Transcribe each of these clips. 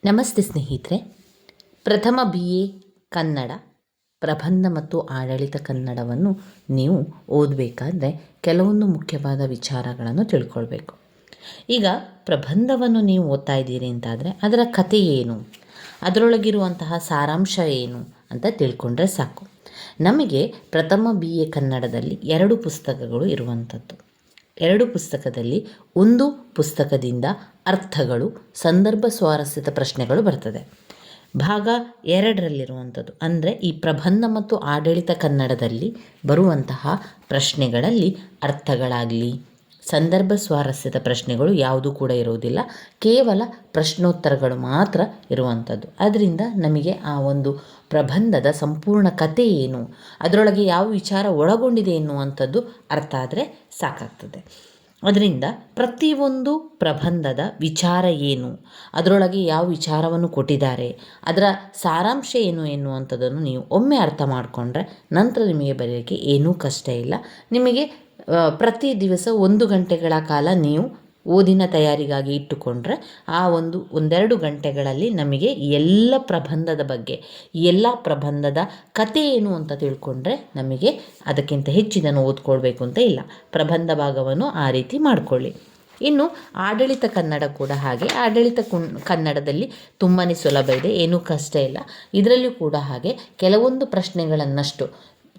ನಮಸ್ತೆ ಸ್ನೇಹಿತರೆ. ಪ್ರಥಮ BA ಕನ್ನಡ ಪ್ರಬಂಧ ಮತ್ತು ಆಡಳಿತ ಕನ್ನಡವನ್ನು ನೀವು ಓದಬೇಕಾದ್ರೆ ಕೆಲವೊಂದು ಮುಖ್ಯವಾದ ವಿಚಾರಗಳನ್ನು ತಿಳ್ಕೊಳ್ಬೇಕು. ಈಗ ಪ್ರಬಂಧವನ್ನು ನೀವು ಓದ್ತಾ ಇದ್ದೀರಿ ಅಂತಾದರೆ ಅದರ ಕಥೆ ಏನು, ಅದರೊಳಗಿರುವಂತಹ ಸಾರಾಂಶ ಏನು ಅಂತ ತಿಳ್ಕೊಂಡ್ರೆ ಸಾಕು. ನಮಗೆ ಪ್ರಥಮ BA ಕನ್ನಡದಲ್ಲಿ 2 ಪುಸ್ತಕಗಳು ಇರುವಂಥದ್ದು. 2 ಪುಸ್ತಕದಲ್ಲಿ ಒಂದು ಪುಸ್ತಕದಿಂದ ಅರ್ಥಗಳು, ಸಂದರ್ಭ ಸ್ವಾರಸ್ಯದ ಪ್ರಶ್ನೆಗಳು ಬರ್ತದೆ. ಭಾಗ 2ರಲ್ಲಿರುವಂಥದ್ದು ಅಂದರೆ ಈ ಪ್ರಬಂಧ ಮತ್ತು ಆಡಳಿತ ಕನ್ನಡದಲ್ಲಿ ಬರುವಂತಹ ಪ್ರಶ್ನೆಗಳಲ್ಲಿ ಅರ್ಥಗಳಾಗಲಿ ಸಂದರ್ಭ ಸ್ವಾರಸ್ಯದ ಪ್ರಶ್ನೆಗಳು ಯಾವುದೂ ಕೂಡ ಇರುವುದಿಲ್ಲ. ಕೇವಲ ಪ್ರಶ್ನೋತ್ತರಗಳು ಮಾತ್ರ ಇರುವಂಥದ್ದು. ಅದರಿಂದ ನಮಗೆ ಆ ಒಂದು ಪ್ರಬಂಧದ ಸಂಪೂರ್ಣ ಕಥೆ ಏನು, ಅದರೊಳಗೆ ಯಾವ ವಿಚಾರ ಒಳಗೊಂಡಿದೆ ಎನ್ನುವಂಥದ್ದು ಅರ್ಥ ಆದರೆ ಸಾಕಾಗ್ತದೆ. ಅದರಿಂದ ಪ್ರತಿಯೊಂದು ಪ್ರಬಂಧದ ವಿಚಾರ ಏನು, ಅದರೊಳಗೆ ಯಾವ ವಿಚಾರವನ್ನು ಕೊಟ್ಟಿದ್ದಾರೆ, ಅದರ ಸಾರಾಂಶ ಏನು ಎನ್ನುವಂಥದ್ದನ್ನು ನೀವು ಒಮ್ಮೆ ಅರ್ಥ ಮಾಡಿಕೊಂಡ್ರೆ ನಂತರ ನಿಮಗೆ ಬರೆಯೋಕ್ಕೆ ಏನೂ ಕಷ್ಟ ಇಲ್ಲ. ನಿಮಗೆ ಪ್ರತಿ ದಿವಸ 1 ಗಂಟೆಗಳ ಕಾಲ ನೀವು ಓದಿನ ತಯಾರಿಗಾಗಿ ಇಟ್ಟುಕೊಂಡ್ರೆ ಆ ಒಂದೆರಡು ಗಂಟೆಗಳಲ್ಲಿ ನಮಗೆ ಎಲ್ಲ ಪ್ರಬಂಧದ ಬಗ್ಗೆ, ಎಲ್ಲ ಪ್ರಬಂಧದ ಕತೆ ಏನು ಅಂತ ತಿಳ್ಕೊಂಡ್ರೆ ನಮಗೆ ಅದಕ್ಕಿಂತ ಹೆಚ್ಚಿದನ್ನು ಓದ್ಕೊಳ್ಬೇಕು ಅಂತ ಇಲ್ಲ. ಪ್ರಬಂಧ ಭಾಗವನ್ನು ಆ ರೀತಿ ಮಾಡಿಕೊಳ್ಳಿ. ಇನ್ನು ಆಡಳಿತ ಕನ್ನಡ ಕೂಡ ಹಾಗೆ. ಆಡಳಿತ ಕನ್ನಡದಲ್ಲಿ ತುಂಬಾ ಸುಲಭ ಇದೆ, ಏನೂ ಕಷ್ಟ ಇಲ್ಲ. ಇದರಲ್ಲೂ ಕೂಡ ಹಾಗೆ ಕೆಲವೊಂದು ಪ್ರಶ್ನೆಗಳನ್ನಷ್ಟು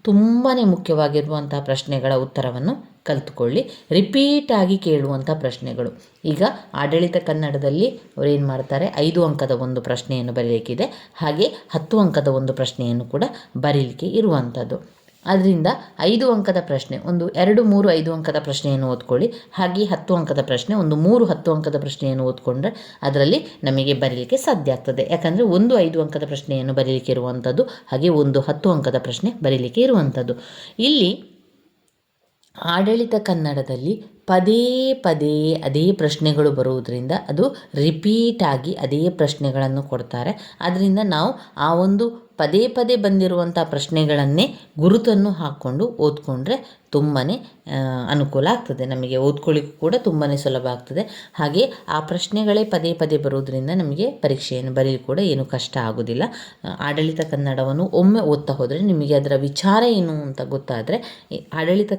ತುಂಬಾ ಮುಖ್ಯವಾಗಿರುವಂಥ ಪ್ರಶ್ನೆಗಳ ಉತ್ತರವನ್ನು ಕಲಿತುಕೊಳ್ಳಿ. ರಿಪೀಟಾಗಿ ಕೇಳುವಂಥ ಪ್ರಶ್ನೆಗಳು. ಈಗ ಆಡಳಿತ ಕನ್ನಡದಲ್ಲಿ ಅವ್ರು ಏನು ಮಾಡ್ತಾರೆ, 5 ಅಂಕದ ಒಂದು ಪ್ರಶ್ನೆಯನ್ನು ಬರೀಲಿಕ್ಕಿದೆ, ಹಾಗೆ 10 ಅಂಕದ ಒಂದು ಪ್ರಶ್ನೆಯನ್ನು ಕೂಡ ಬರೀಲಿಕ್ಕೆ ಇರುವಂಥದ್ದು. ಅದರಿಂದ 5 ಅಂಕದ ಪ್ರಶ್ನೆ ಒಂದು 2, 3 5 ಅಂಕದ ಪ್ರಶ್ನೆಯನ್ನು ಓದ್ಕೊಳ್ಳಿ. ಹಾಗೆ 10 ಅಂಕದ ಪ್ರಶ್ನೆ ಒಂದು 3 10 ಅಂಕದ ಪ್ರಶ್ನೆಯನ್ನು ಓದ್ಕೊಂಡ್ರೆ ಅದರಲ್ಲಿ ನಮಗೆ ಬರೀಲಿಕ್ಕೆ ಸಾಧ್ಯ ಆಗ್ತದೆ. ಯಾಕಂದರೆ ಒಂದು 5 ಅಂಕದ ಪ್ರಶ್ನೆಯನ್ನು ಬರೀಲಿಕ್ಕೆ ಇರುವಂಥದ್ದು, ಹಾಗೆ ಒಂದು 10 ಅಂಕದ ಪ್ರಶ್ನೆ ಬರೀಲಿಕ್ಕೆ ಇರುವಂಥದ್ದು. ಇಲ್ಲಿ ಆಡಳಿತ ಕನ್ನಡದಲ್ಲಿ ಪದೇ ಪದೇ ಅದೇ ಪ್ರಶ್ನೆಗಳು ಬರುವುದರಿಂದ ಅದು ರಿಪೀಟಾಗಿ ಅದೇ ಪ್ರಶ್ನೆಗಳನ್ನು ಕೊಡ್ತಾರೆ. ಅದರಿಂದ ನಾವು ಆ ಒಂದು ಪದೇ ಪದೇ ಬಂದಿರುವಂಥ ಪ್ರಶ್ನೆಗಳನ್ನೇ ಗುರುತನ್ನು ಹಾಕ್ಕೊಂಡು ಓದ್ಕೊಂಡ್ರೆ ತುಂಬಾ ಅನುಕೂಲ ಆಗ್ತದೆ. ನಮಗೆ ಓದ್ಕೊಳ್ಳಿಕ್ಕೂ ಕೂಡ ತುಂಬಾ ಸುಲಭ ಆಗ್ತದೆ. ಹಾಗೆ ಆ ಪ್ರಶ್ನೆಗಳೇ ಪದೇ ಪದೇ ಬರೋದ್ರಿಂದ ನಮಗೆ ಪರೀಕ್ಷೆಯನ್ನು ಬರೀಲಿ ಕೂಡ ಏನು ಕಷ್ಟ ಆಗೋದಿಲ್ಲ. ಆಡಳಿತ ಕನ್ನಡವನ್ನು ಒಮ್ಮೆ ಓದ್ತಾ ಹೋದರೆ ನಿಮಗೆ ಅದರ ವಿಚಾರ ಏನು ಅಂತ ಗೊತ್ತಾದರೆ ಆಡಳಿತ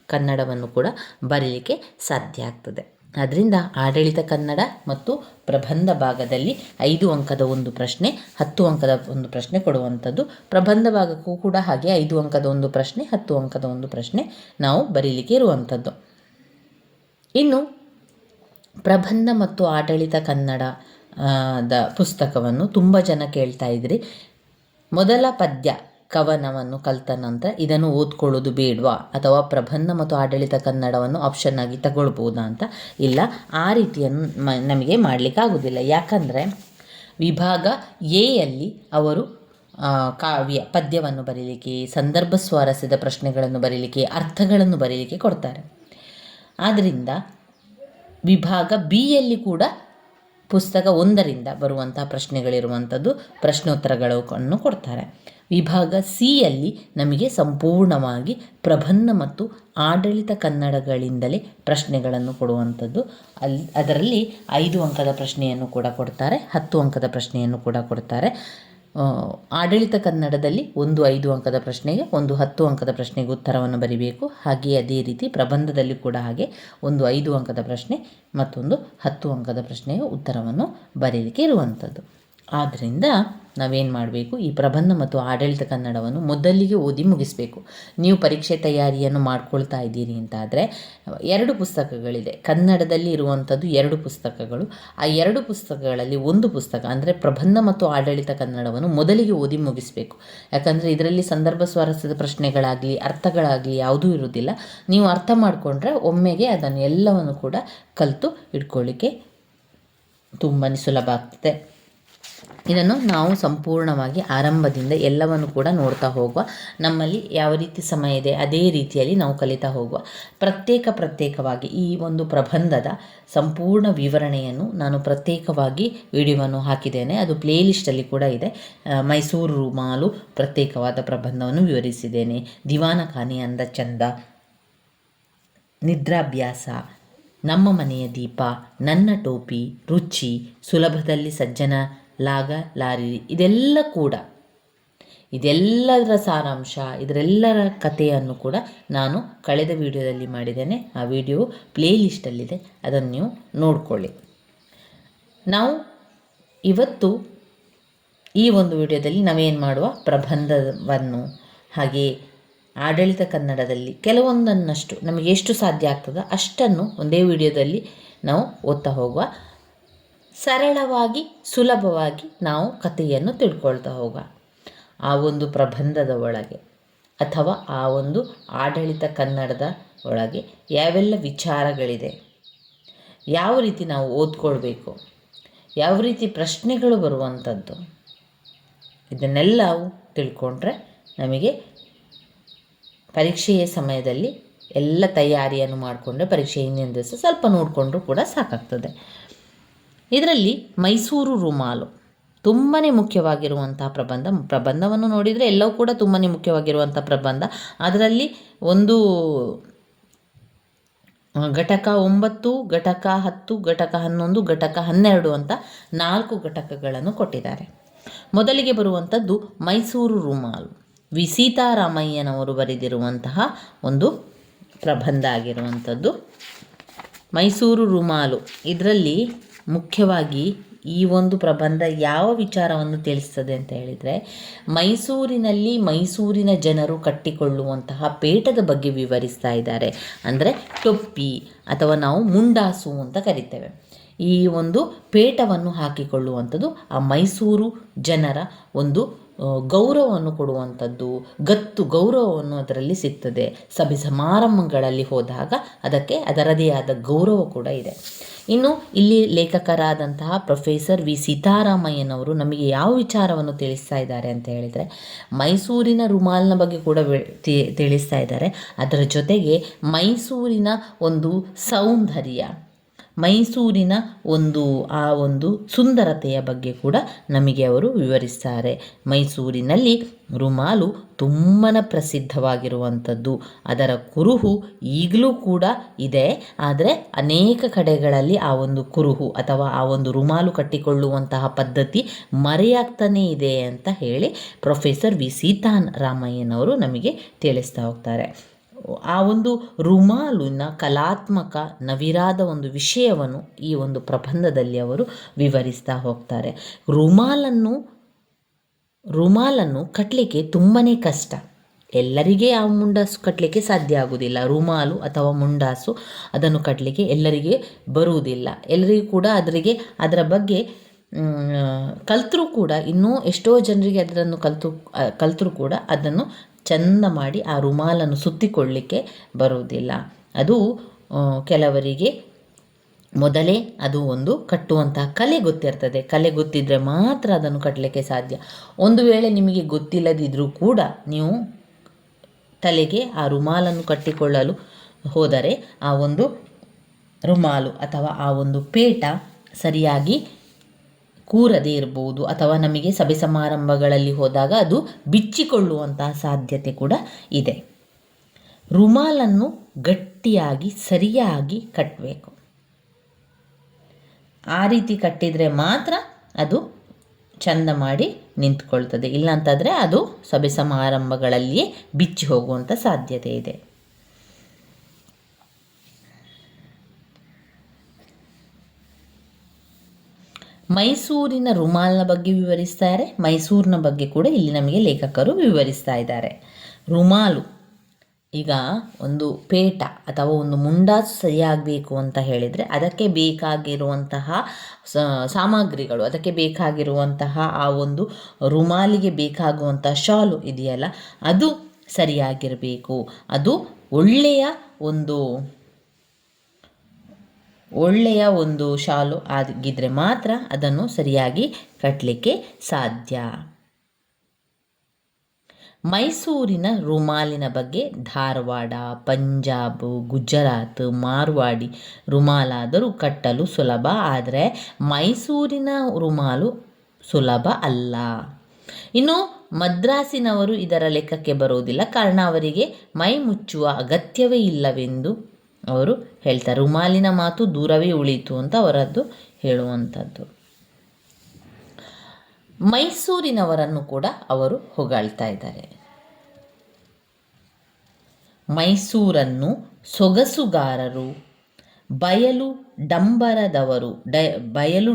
ಕನ್ನಡವನ್ನು ಕೂಡ ಬರೀಲಿಕ್ಕೆ ಸಾಧ್ಯ ಆಗ್ತದೆ. ಅದರಿಂದ ಆಡಳಿತ ಕನ್ನಡ ಮತ್ತು ಪ್ರಬಂಧ ಭಾಗದಲ್ಲಿ 5 ಅಂಕದ ಒಂದು ಪ್ರಶ್ನೆ, 10 ಅಂಕದ ಒಂದು ಪ್ರಶ್ನೆ ಕೊಡುವಂಥದ್ದು. ಪ್ರಬಂಧ ಭಾಗಕ್ಕೂ ಕೂಡ ಹಾಗೆ 5 ಅಂಕದ ಒಂದು ಪ್ರಶ್ನೆ, 10 ಅಂಕದ ಒಂದು ಪ್ರಶ್ನೆ ನಾವು ಬರೀಲಿಕ್ಕೆ ಇರುವಂಥದ್ದು. ಇನ್ನು ಪ್ರಬಂಧ ಮತ್ತು ಆಡಳಿತ ಕನ್ನಡದ ಪುಸ್ತಕವನ್ನು ತುಂಬ ಜನ ಕೇಳ್ತಾ ಇದ್ರಿ. ಮೊದಲ ಪದ್ಯ ಕವನವನ್ನು ಕಲಿತ ನಂತರ ಇದನ್ನು ಓದ್ಕೊಳ್ಳೋದು ಬೇಡವಾ, ಅಥವಾ ಪ್ರಬಂಧ ಮತ್ತು ಆಡಳಿತ ಕನ್ನಡವನ್ನು ಆಪ್ಷನ್ ಆಗಿ ತಗೊಳ್ಬೋದಾ ಅಂತ. ಇಲ್ಲ, ಆ ರೀತಿಯನ್ನು ನಮಗೆ ಮಾಡಲಿಕ್ಕಾಗೋದಿಲ್ಲ. ಯಾಕಂದರೆ ವಿಭಾಗ ಎಯಲ್ಲಿ ಅವರು ಕಾವ್ಯ ಪದ್ಯವನ್ನು ಬರೀಲಿಕ್ಕೆ, ಸಂದರ್ಭ ಸ್ವಾರಸ್ಯದ ಪ್ರಶ್ನೆಗಳನ್ನು ಬರೀಲಿಕ್ಕೆ, ಅರ್ಥಗಳನ್ನು ಬರೀಲಿಕ್ಕೆ ಕೊಡ್ತಾರೆ. ಆದ್ದರಿಂದ ವಿಭಾಗ ಬಿಯಲ್ಲಿ ಕೂಡ ಪುಸ್ತಕ 1ರಿಂದ ಬರುವಂಥ ಪ್ರಶ್ನೆಗಳಿರುವಂಥದ್ದು, ಪ್ರಶ್ನೋತ್ತರಗಳನ್ನು ಕೊಡ್ತಾರೆ. ವಿಭಾಗ ಸಿಯಲ್ಲಿ ನಮಗೆ ಸಂಪೂರ್ಣವಾಗಿ ಪ್ರಬಂಧ ಮತ್ತು ಆಡಳಿತ ಕನ್ನಡಗಳಿಂದಲೇ ಪ್ರಶ್ನೆಗಳನ್ನು ಕೊಡುವಂಥದ್ದು. ಅದರಲ್ಲಿ 5 ಅಂಕದ ಪ್ರಶ್ನೆಯನ್ನು ಕೂಡ ಕೊಡ್ತಾರೆ, 10 ಅಂಕದ ಪ್ರಶ್ನೆಯನ್ನು ಕೂಡ ಕೊಡ್ತಾರೆ. ಆಡಳಿತ ಕನ್ನಡದಲ್ಲಿ ಒಂದು 5 ಅಂಕದ ಪ್ರಶ್ನೆಗೆ, ಒಂದು 10 ಅಂಕದ ಪ್ರಶ್ನೆಗೆ ಉತ್ತರವನ್ನು ಬರೀಬೇಕು. ಹಾಗೆಯೇ ಅದೇ ರೀತಿ ಪ್ರಬಂಧದಲ್ಲಿ ಕೂಡ ಹಾಗೆ ಒಂದು 5 ಅಂಕದ ಪ್ರಶ್ನೆ ಮತ್ತೊಂದು 10 ಅಂಕದ ಪ್ರಶ್ನೆಗೆ ಉತ್ತರವನ್ನು ಬರೀಲಿಕ್ಕೆ ಇರುವಂಥದ್ದು. ಆದ್ದರಿಂದ ನಾವೇನು ಮಾಡಬೇಕು, ಈ ಪ್ರಬಂಧ ಮತ್ತು ಆಡಳಿತ ಕನ್ನಡವನ್ನು ಮೊದಲಿಗೆ ಓದಿ ಮುಗಿಸಬೇಕು. ನೀವು ಪರೀಕ್ಷೆ ತಯಾರಿಯನ್ನು ಮಾಡ್ಕೊಳ್ತಾ ಇದ್ದೀರಿ ಅಂತಾದರೆ 2 ಪುಸ್ತಕಗಳಿದೆ. ಕನ್ನಡದಲ್ಲಿ ಇರುವಂಥದ್ದು 2 ಪುಸ್ತಕಗಳು. ಆ 2 ಪುಸ್ತಕಗಳಲ್ಲಿ ಒಂದು ಪುಸ್ತಕ ಅಂದರೆ ಪ್ರಬಂಧ ಮತ್ತು ಆಡಳಿತ ಕನ್ನಡವನ್ನು ಮೊದಲಿಗೆ ಓದಿ ಮುಗಿಸಬೇಕು. ಯಾಕಂದರೆ ಇದರಲ್ಲಿ ಸಂದರ್ಭ ಸ್ವಾರಸ್ಯದ ಪ್ರಶ್ನೆಗಳಾಗಲಿ ಅರ್ಥಗಳಾಗಲಿ ಯಾವುದೂ ಇರುವುದಿಲ್ಲ. ನೀವು ಅರ್ಥ ಮಾಡಿಕೊಂಡ್ರೆ ಒಮ್ಮೆಗೆ ಅದನ್ನು ಎಲ್ಲವನ್ನು ಕೂಡ ಕಲಿತು ಇಟ್ಕೊಳ್ಳಿಕ್ಕೆ ತುಂಬಾ ಸುಲಭ ಆಗ್ತದೆ. ಇದನ್ನು ನಾವು ಸಂಪೂರ್ಣವಾಗಿ ಆರಂಭದಿಂದ ಎಲ್ಲವನ್ನು ಕೂಡ ನೋಡ್ತಾ ಹೋಗುವ. ನಮ್ಮಲ್ಲಿ ಯಾವ ರೀತಿ ಸಮಯ ಇದೆ ಅದೇ ರೀತಿಯಲ್ಲಿ ನಾವು ಕಲಿತಾ ಹೋಗುವ. ಪ್ರತ್ಯೇಕವಾಗಿ ಈ ಒಂದು ಪ್ರಬಂಧದ ಸಂಪೂರ್ಣ ವಿವರಣೆಯನ್ನು ನಾನು ಪ್ರತ್ಯೇಕವಾಗಿ ವಿಡಿಯೋವನ್ನು ಹಾಕಿದ್ದೇನೆ. ಅದು ಪ್ಲೇಲಿಸ್ಟಲ್ಲಿ ಕೂಡ ಇದೆ. ಮೈಸೂರು ರೂಮಾಲು ಪ್ರತ್ಯೇಕವಾದ ಪ್ರಬಂಧವನ್ನು ವಿವರಿಸಿದ್ದೇನೆ. ದಿವಾನ ಖಾನೆ ಅಂದ ಚಂದ, ನಿದ್ರಾಭ್ಯಾಸ, ನಮ್ಮ ಮನೆಯ ದೀಪ, ನನ್ನ ಟೋಪಿ, ರುಚಿ, ಸುಲಭದಲ್ಲಿ ಸಜ್ಜನ ಲಾರಿ ಇದೆಲ್ಲದರ ಸಾರಾಂಶ, ಇದರೆಲ್ಲರ ಕಥೆಯನ್ನು ಕೂಡ ನಾನು ಕಳೆದ ವಿಡಿಯೋದಲ್ಲಿ ಮಾಡಿದ್ದೇನೆ. ಆ ವಿಡಿಯೋ ಪ್ಲೇಲಿಸ್ಟಲ್ಲಿದೆ, ಅದನ್ನು ನೀವು ನೋಡಿಕೊಳ್ಳಿ. ನಾವು ಇವತ್ತು ಈ ಒಂದು ವಿಡಿಯೋದಲ್ಲಿ ನಾವೇನು ಮಾಡುವ, ಪ್ರಬಂಧವನ್ನು ಹಾಗೆ ಆಡಳಿತ ಕನ್ನಡದಲ್ಲಿ ಕೆಲವೊಂದನ್ನಷ್ಟು ನಮಗೆ ಎಷ್ಟು ಸಾಧ್ಯ ಆಗ್ತದೋ ಅಷ್ಟನ್ನು ಒಂದೇ ವಿಡಿಯೋದಲ್ಲಿ ನಾವು ಓದ್ತಾ ಹೋಗುವ. ಸರಳವಾಗಿ ಸುಲಭವಾಗಿ ನಾವು ಕಥೆಯನ್ನು ತಿಳ್ಕೊಳ್ತಾ ಹೋಗುವ. ಆ ಒಂದು ಪ್ರಬಂಧದ ಒಳಗೆ ಅಥವಾ ಆ ಒಂದು ಆಡಳಿತ ಕನ್ನಡದ ಒಳಗೆ ಯಾವೆಲ್ಲ ವಿಚಾರಗಳಿದೆ, ಯಾವ ರೀತಿ ನಾವು ಓದ್ಕೊಳ್ಬೇಕು, ಯಾವ ರೀತಿ ಪ್ರಶ್ನೆಗಳು ಬರುವಂಥದ್ದು, ಇದನ್ನೆಲ್ಲವೂ ತಿಳ್ಕೊಂಡ್ರೆ ನಮಗೆ ಪರೀಕ್ಷೆಯ ಸಮಯದಲ್ಲಿ ಎಲ್ಲ ತಯಾರಿಯನ್ನು ಮಾಡಿಕೊಂಡ್ರೆ ಪರೀಕ್ಷೆ ಹಿಂದಿನ ದಿವಸ ಸ್ವಲ್ಪ ನೋಡಿಕೊಂಡ್ರೂ ಕೂಡ ಸಾಕಾಗ್ತದೆ. ಇದರಲ್ಲಿ ಮೈಸೂರು ರುಮಾಲು ತುಂಬಾ ಮುಖ್ಯವಾಗಿರುವಂಥ ಪ್ರಬಂಧವನ್ನು ನೋಡಿದರೆ ಎಲ್ಲವೂ ಕೂಡ ತುಂಬಾ ಮುಖ್ಯವಾಗಿರುವಂಥ ಪ್ರಬಂಧ. ಅದರಲ್ಲಿ ಒಂದು ಘಟಕ 9, ಘಟಕ 10, ಘಟಕ 11, ಘಟಕ 12 ಅಂತ 4 ಘಟಕಗಳನ್ನು ಕೊಟ್ಟಿದ್ದಾರೆ. ಮೊದಲಿಗೆ ಬರುವಂಥದ್ದು ಮೈಸೂರು ರುಮಾಲು. ವಿ ಸೀತಾರಾಮಯ್ಯನವರು ಬರೆದಿರುವಂತಹ ಒಂದು ಪ್ರಬಂಧ ಆಗಿರುವಂಥದ್ದು ಮೈಸೂರು ರುಮಾಲು. ಇದರಲ್ಲಿ ಮುಖ್ಯವಾಗಿ ಈ ಒಂದು ಪ್ರಬಂಧ ಯಾವ ವಿಚಾರವನ್ನು ತಿಳಿಸ್ತದೆ ಅಂತ ಹೇಳಿದರೆ, ಮೈಸೂರಿನ ಜನರು ಕಟ್ಟಿಕೊಳ್ಳುವಂತಹ ಪೇಟದ ಬಗ್ಗೆ ವಿವರಿಸ್ತಾ ಇದ್ದಾರೆ. ಅಂದರೆ ಟೊಪ್ಪಿ ಅಥವಾ ನಾವು ಮುಂಡಾಸು ಅಂತ ಕರಿತೇವೆ. ಈ ಒಂದು ಪೇಟವನ್ನು ಹಾಕಿಕೊಳ್ಳುವಂಥದ್ದು ಆ ಮೈಸೂರು ಜನರ ಒಂದು ಗೌರವವನ್ನು ಕೊಡುವಂಥದ್ದು, ಗೌರವವನ್ನು ಅದರಲ್ಲಿ ಸಿಗ್ತದೆ. ಸಭೆ ಸಮಾರಂಭಗಳಲ್ಲಿ ಹೋದಾಗ ಅದಕ್ಕೆ ಅದರದೇ ಆದ ಗೌರವ ಕೂಡ ಇದೆ. ಇನ್ನು ಇಲ್ಲಿ ಲೇಖಕರಾದಂತಹ ಪ್ರೊಫೆಸರ್ ವಿ ಸೀತಾರಾಮಯ್ಯನವರು ನಮಗೆ ಯಾವ ವಿಚಾರವನ್ನು ತಿಳಿಸ್ತಾ ಇದ್ದಾರೆ ಅಂತ ಹೇಳಿದರೆ, ಮೈಸೂರಿನ ರುಮಾಲಿನ ಬಗ್ಗೆ ಕೂಡ ತಿಳಿಸ್ತಾ ಇದ್ದಾರೆ. ಅದರ ಜೊತೆಗೆ ಮೈಸೂರಿನ ಒಂದು ಸೌಂದರ್ಯ, ಮೈಸೂರಿನ ಆ ಒಂದು ಸುಂದರತೆಯ ಬಗ್ಗೆ ಕೂಡ ನಮಗೆ ಅವರು ವಿವರಿಸ್ತಾರೆ. ಮೈಸೂರಿನಲ್ಲಿ ರುಮಾಲು ತುಂಬಾ ಪ್ರಸಿದ್ಧವಾಗಿರುವಂಥದ್ದು. ಅದರ ಕುರುಹು ಈಗಲೂ ಕೂಡ ಇದೆ. ಆದರೆ ಅನೇಕ ಕಡೆಗಳಲ್ಲಿ ಆ ಒಂದು ಕುರುಹು ಅಥವಾ ಆ ಒಂದು ರುಮಾಲು ಕಟ್ಟಿಕೊಳ್ಳುವಂತಹ ಪದ್ಧತಿ ಮರೆಯಾಗ್ತಾನೇ ಇದೆ ಅಂತ ಹೇಳಿ ಪ್ರೊಫೆಸರ್ ವಿ ಸೀತಾರಾಮಯ್ಯನವರು ನಮಗೆ ತಿಳಿಸ್ತಾ ಹೋಗ್ತಾರೆ. ಆ ಒಂದು ರುಮಾಲಿನ ಕಲಾತ್ಮಕ ನವಿರಾದ ಒಂದು ವಿಷಯವನ್ನು ಈ ಒಂದು ಪ್ರಬಂಧದಲ್ಲಿ ಅವರು ವಿವರಿಸ್ತಾ ಹೋಗ್ತಾರೆ. ರುಮಾಲನ್ನು ಕಟ್ಟಲಿಕ್ಕೆ ತುಂಬಾ ಕಷ್ಟ. ಎಲ್ಲರಿಗೆ ಆ ಮುಂಡಾಸು ಕಟ್ಟಲಿಕ್ಕೆ ಸಾಧ್ಯ ಆಗುವುದಿಲ್ಲ. ರುಮಾಲು ಅಥವಾ ಮುಂಡಾಸು ಅದನ್ನು ಕಟ್ಟಲಿಕ್ಕೆ ಎಲ್ಲರಿಗೆ ಬರುವುದಿಲ್ಲ. ಎಲ್ಲರಿಗೂ ಕೂಡ ಅದರ ಬಗ್ಗೆ ಕಲ್ತರೂ ಕೂಡ ಇನ್ನೂ ಎಷ್ಟೋ ಜನರಿಗೆ ಅದನ್ನು ಕಲ್ತರೂ ಕೂಡ ಅದನ್ನು ಚಂದ ಮಾಡಿ ಆ ರುಮಾಲನ್ನು ಸುತ್ತಿಕೊಳ್ಳಲಿಕ್ಕೆ ಬರುವುದಿಲ್ಲ. ಅದು ಕೆಲವರಿಗೆ ಮೊದಲೇ ಅದು ಒಂದು ಕಟ್ಟುವಂತಹ ಕಲೆ ಗೊತ್ತಿರ್ತದೆ. ಕಲೆ ಗೊತ್ತಿದ್ದರೆ ಮಾತ್ರ ಅದನ್ನು ಕಟ್ಟಲಿಕ್ಕೆ ಸಾಧ್ಯ. ಒಂದು ವೇಳೆ ನಿಮಗೆ ಗೊತ್ತಿಲ್ಲದಿದ್ದರೂ ಕೂಡ ನೀವು ತಲೆಗೆ ಆ ರುಮಾಲನ್ನು ಕಟ್ಟಿಕೊಳ್ಳಲು ಹೋದರೆ ಆ ಒಂದು ರುಮಾಲು ಅಥವಾ ಆ ಒಂದು ಪೇಟ ಸರಿಯಾಗಿ ಕೂರದೇ ಇರ್ಬೋದು, ಅಥವಾ ನಮಗೆ ಸಭೆ ಸಮಾರಂಭಗಳಲ್ಲಿ ಹೋದಾಗ ಅದು ಬಿಚ್ಚಿಕೊಳ್ಳುವಂತಹ ಸಾಧ್ಯತೆ ಕೂಡ ಇದೆ. ರುಮಾಲನ್ನು ಗಟ್ಟಿಯಾಗಿ ಸರಿಯಾಗಿ ಕಟ್ಟಬೇಕು. ಆ ರೀತಿ ಕಟ್ಟಿದರೆ ಮಾತ್ರ ಅದು ಚಂದ ಮಾಡಿ ನಿಂತ್ಕೊಳ್ತದೆ. ಇಲ್ಲಾಂತಂದರೆ ಅದು ಸಭೆ ಸಮಾರಂಭಗಳಲ್ಲಿಯೇ ಬಿಚ್ಚಿ ಹೋಗುವಂಥ ಸಾಧ್ಯತೆ ಇದೆ. ಮೈಸೂರಿನ ರುಮಾಲಿನ ಬಗ್ಗೆ ವಿವರಿಸ್ತಾರೆ. ಮೈಸೂರಿನ ಬಗ್ಗೆ ಕೂಡ ಇಲ್ಲಿ ನಮಗೆ ಲೇಖಕರು ವಿವರಿಸ್ತಾ ಇದ್ದಾರೆ. ರುಮಾಲು, ಈಗ ಒಂದು ಪೇಟ ಅಥವಾ ಒಂದು ಮುಂಡಾಸು ಸರಿಯಾಗಬೇಕು ಅಂತ ಹೇಳಿದರೆ ಅದಕ್ಕೆ ಬೇಕಾಗಿರುವಂತಹ ಸಾಮಗ್ರಿಗಳು, ಅದಕ್ಕೆ ಬೇಕಾಗಿರುವಂತಹ ಆ ಒಂದು ರುಮಾಲಿಗೆ ಬೇಕಾಗುವಂತಹ ಶಾಲು ಇದೆಯಲ್ಲ, ಅದು ಸರಿಯಾಗಿರಬೇಕು. ಅದು ಒಳ್ಳೆಯ ಒಂದು ಶಾಲು ಆಗಿದ್ದರೆ ಮಾತ್ರ ಅದನ್ನು ಸರಿಯಾಗಿ ಕಟ್ಟಲಿಕ್ಕೆ ಸಾಧ್ಯ. ಮೈಸೂರಿನ ರುಮಾಲಿನ ಬಗ್ಗೆ ಧಾರವಾಡ, ಪಂಜಾಬ್, ಗುಜರಾತ್, ಮಾರ್ವಾಡಿ ರುಮಾಲಾದರೂ ಕಟ್ಟಲು ಸುಲಭ. ಆದರೆ ಮೈಸೂರಿನ ರುಮಾಲು ಸುಲಭ ಅಲ್ಲ. ಇನ್ನು ಮದ್ರಾಸಿನವರು ಇದರ ಲೆಕ್ಕಕ್ಕೆ ಬರುವುದಿಲ್ಲ. ಕಾರಣ ಅವರಿಗೆ ಮೈ ಮುಚ್ಚುವ ಅಗತ್ಯವೇ ಇಲ್ಲವೆಂದು ಅವರು ಹೇಳ್ತಾರೆ. ರುಮಾಲಿನ ಮಾತು ದೂರವೇ ಉಳೀತು ಅಂತ ಅವರದ್ದು ಹೇಳುವಂಥದ್ದು. ಮೈಸೂರಿನವರನ್ನು ಕೂಡ ಅವರು ಹೊಗಳ್ತಾ ಇದ್ದಾರೆ. ಮೈಸೂರನ್ನು ಸೊಗಸುಗಾರರು, ಬಯಲು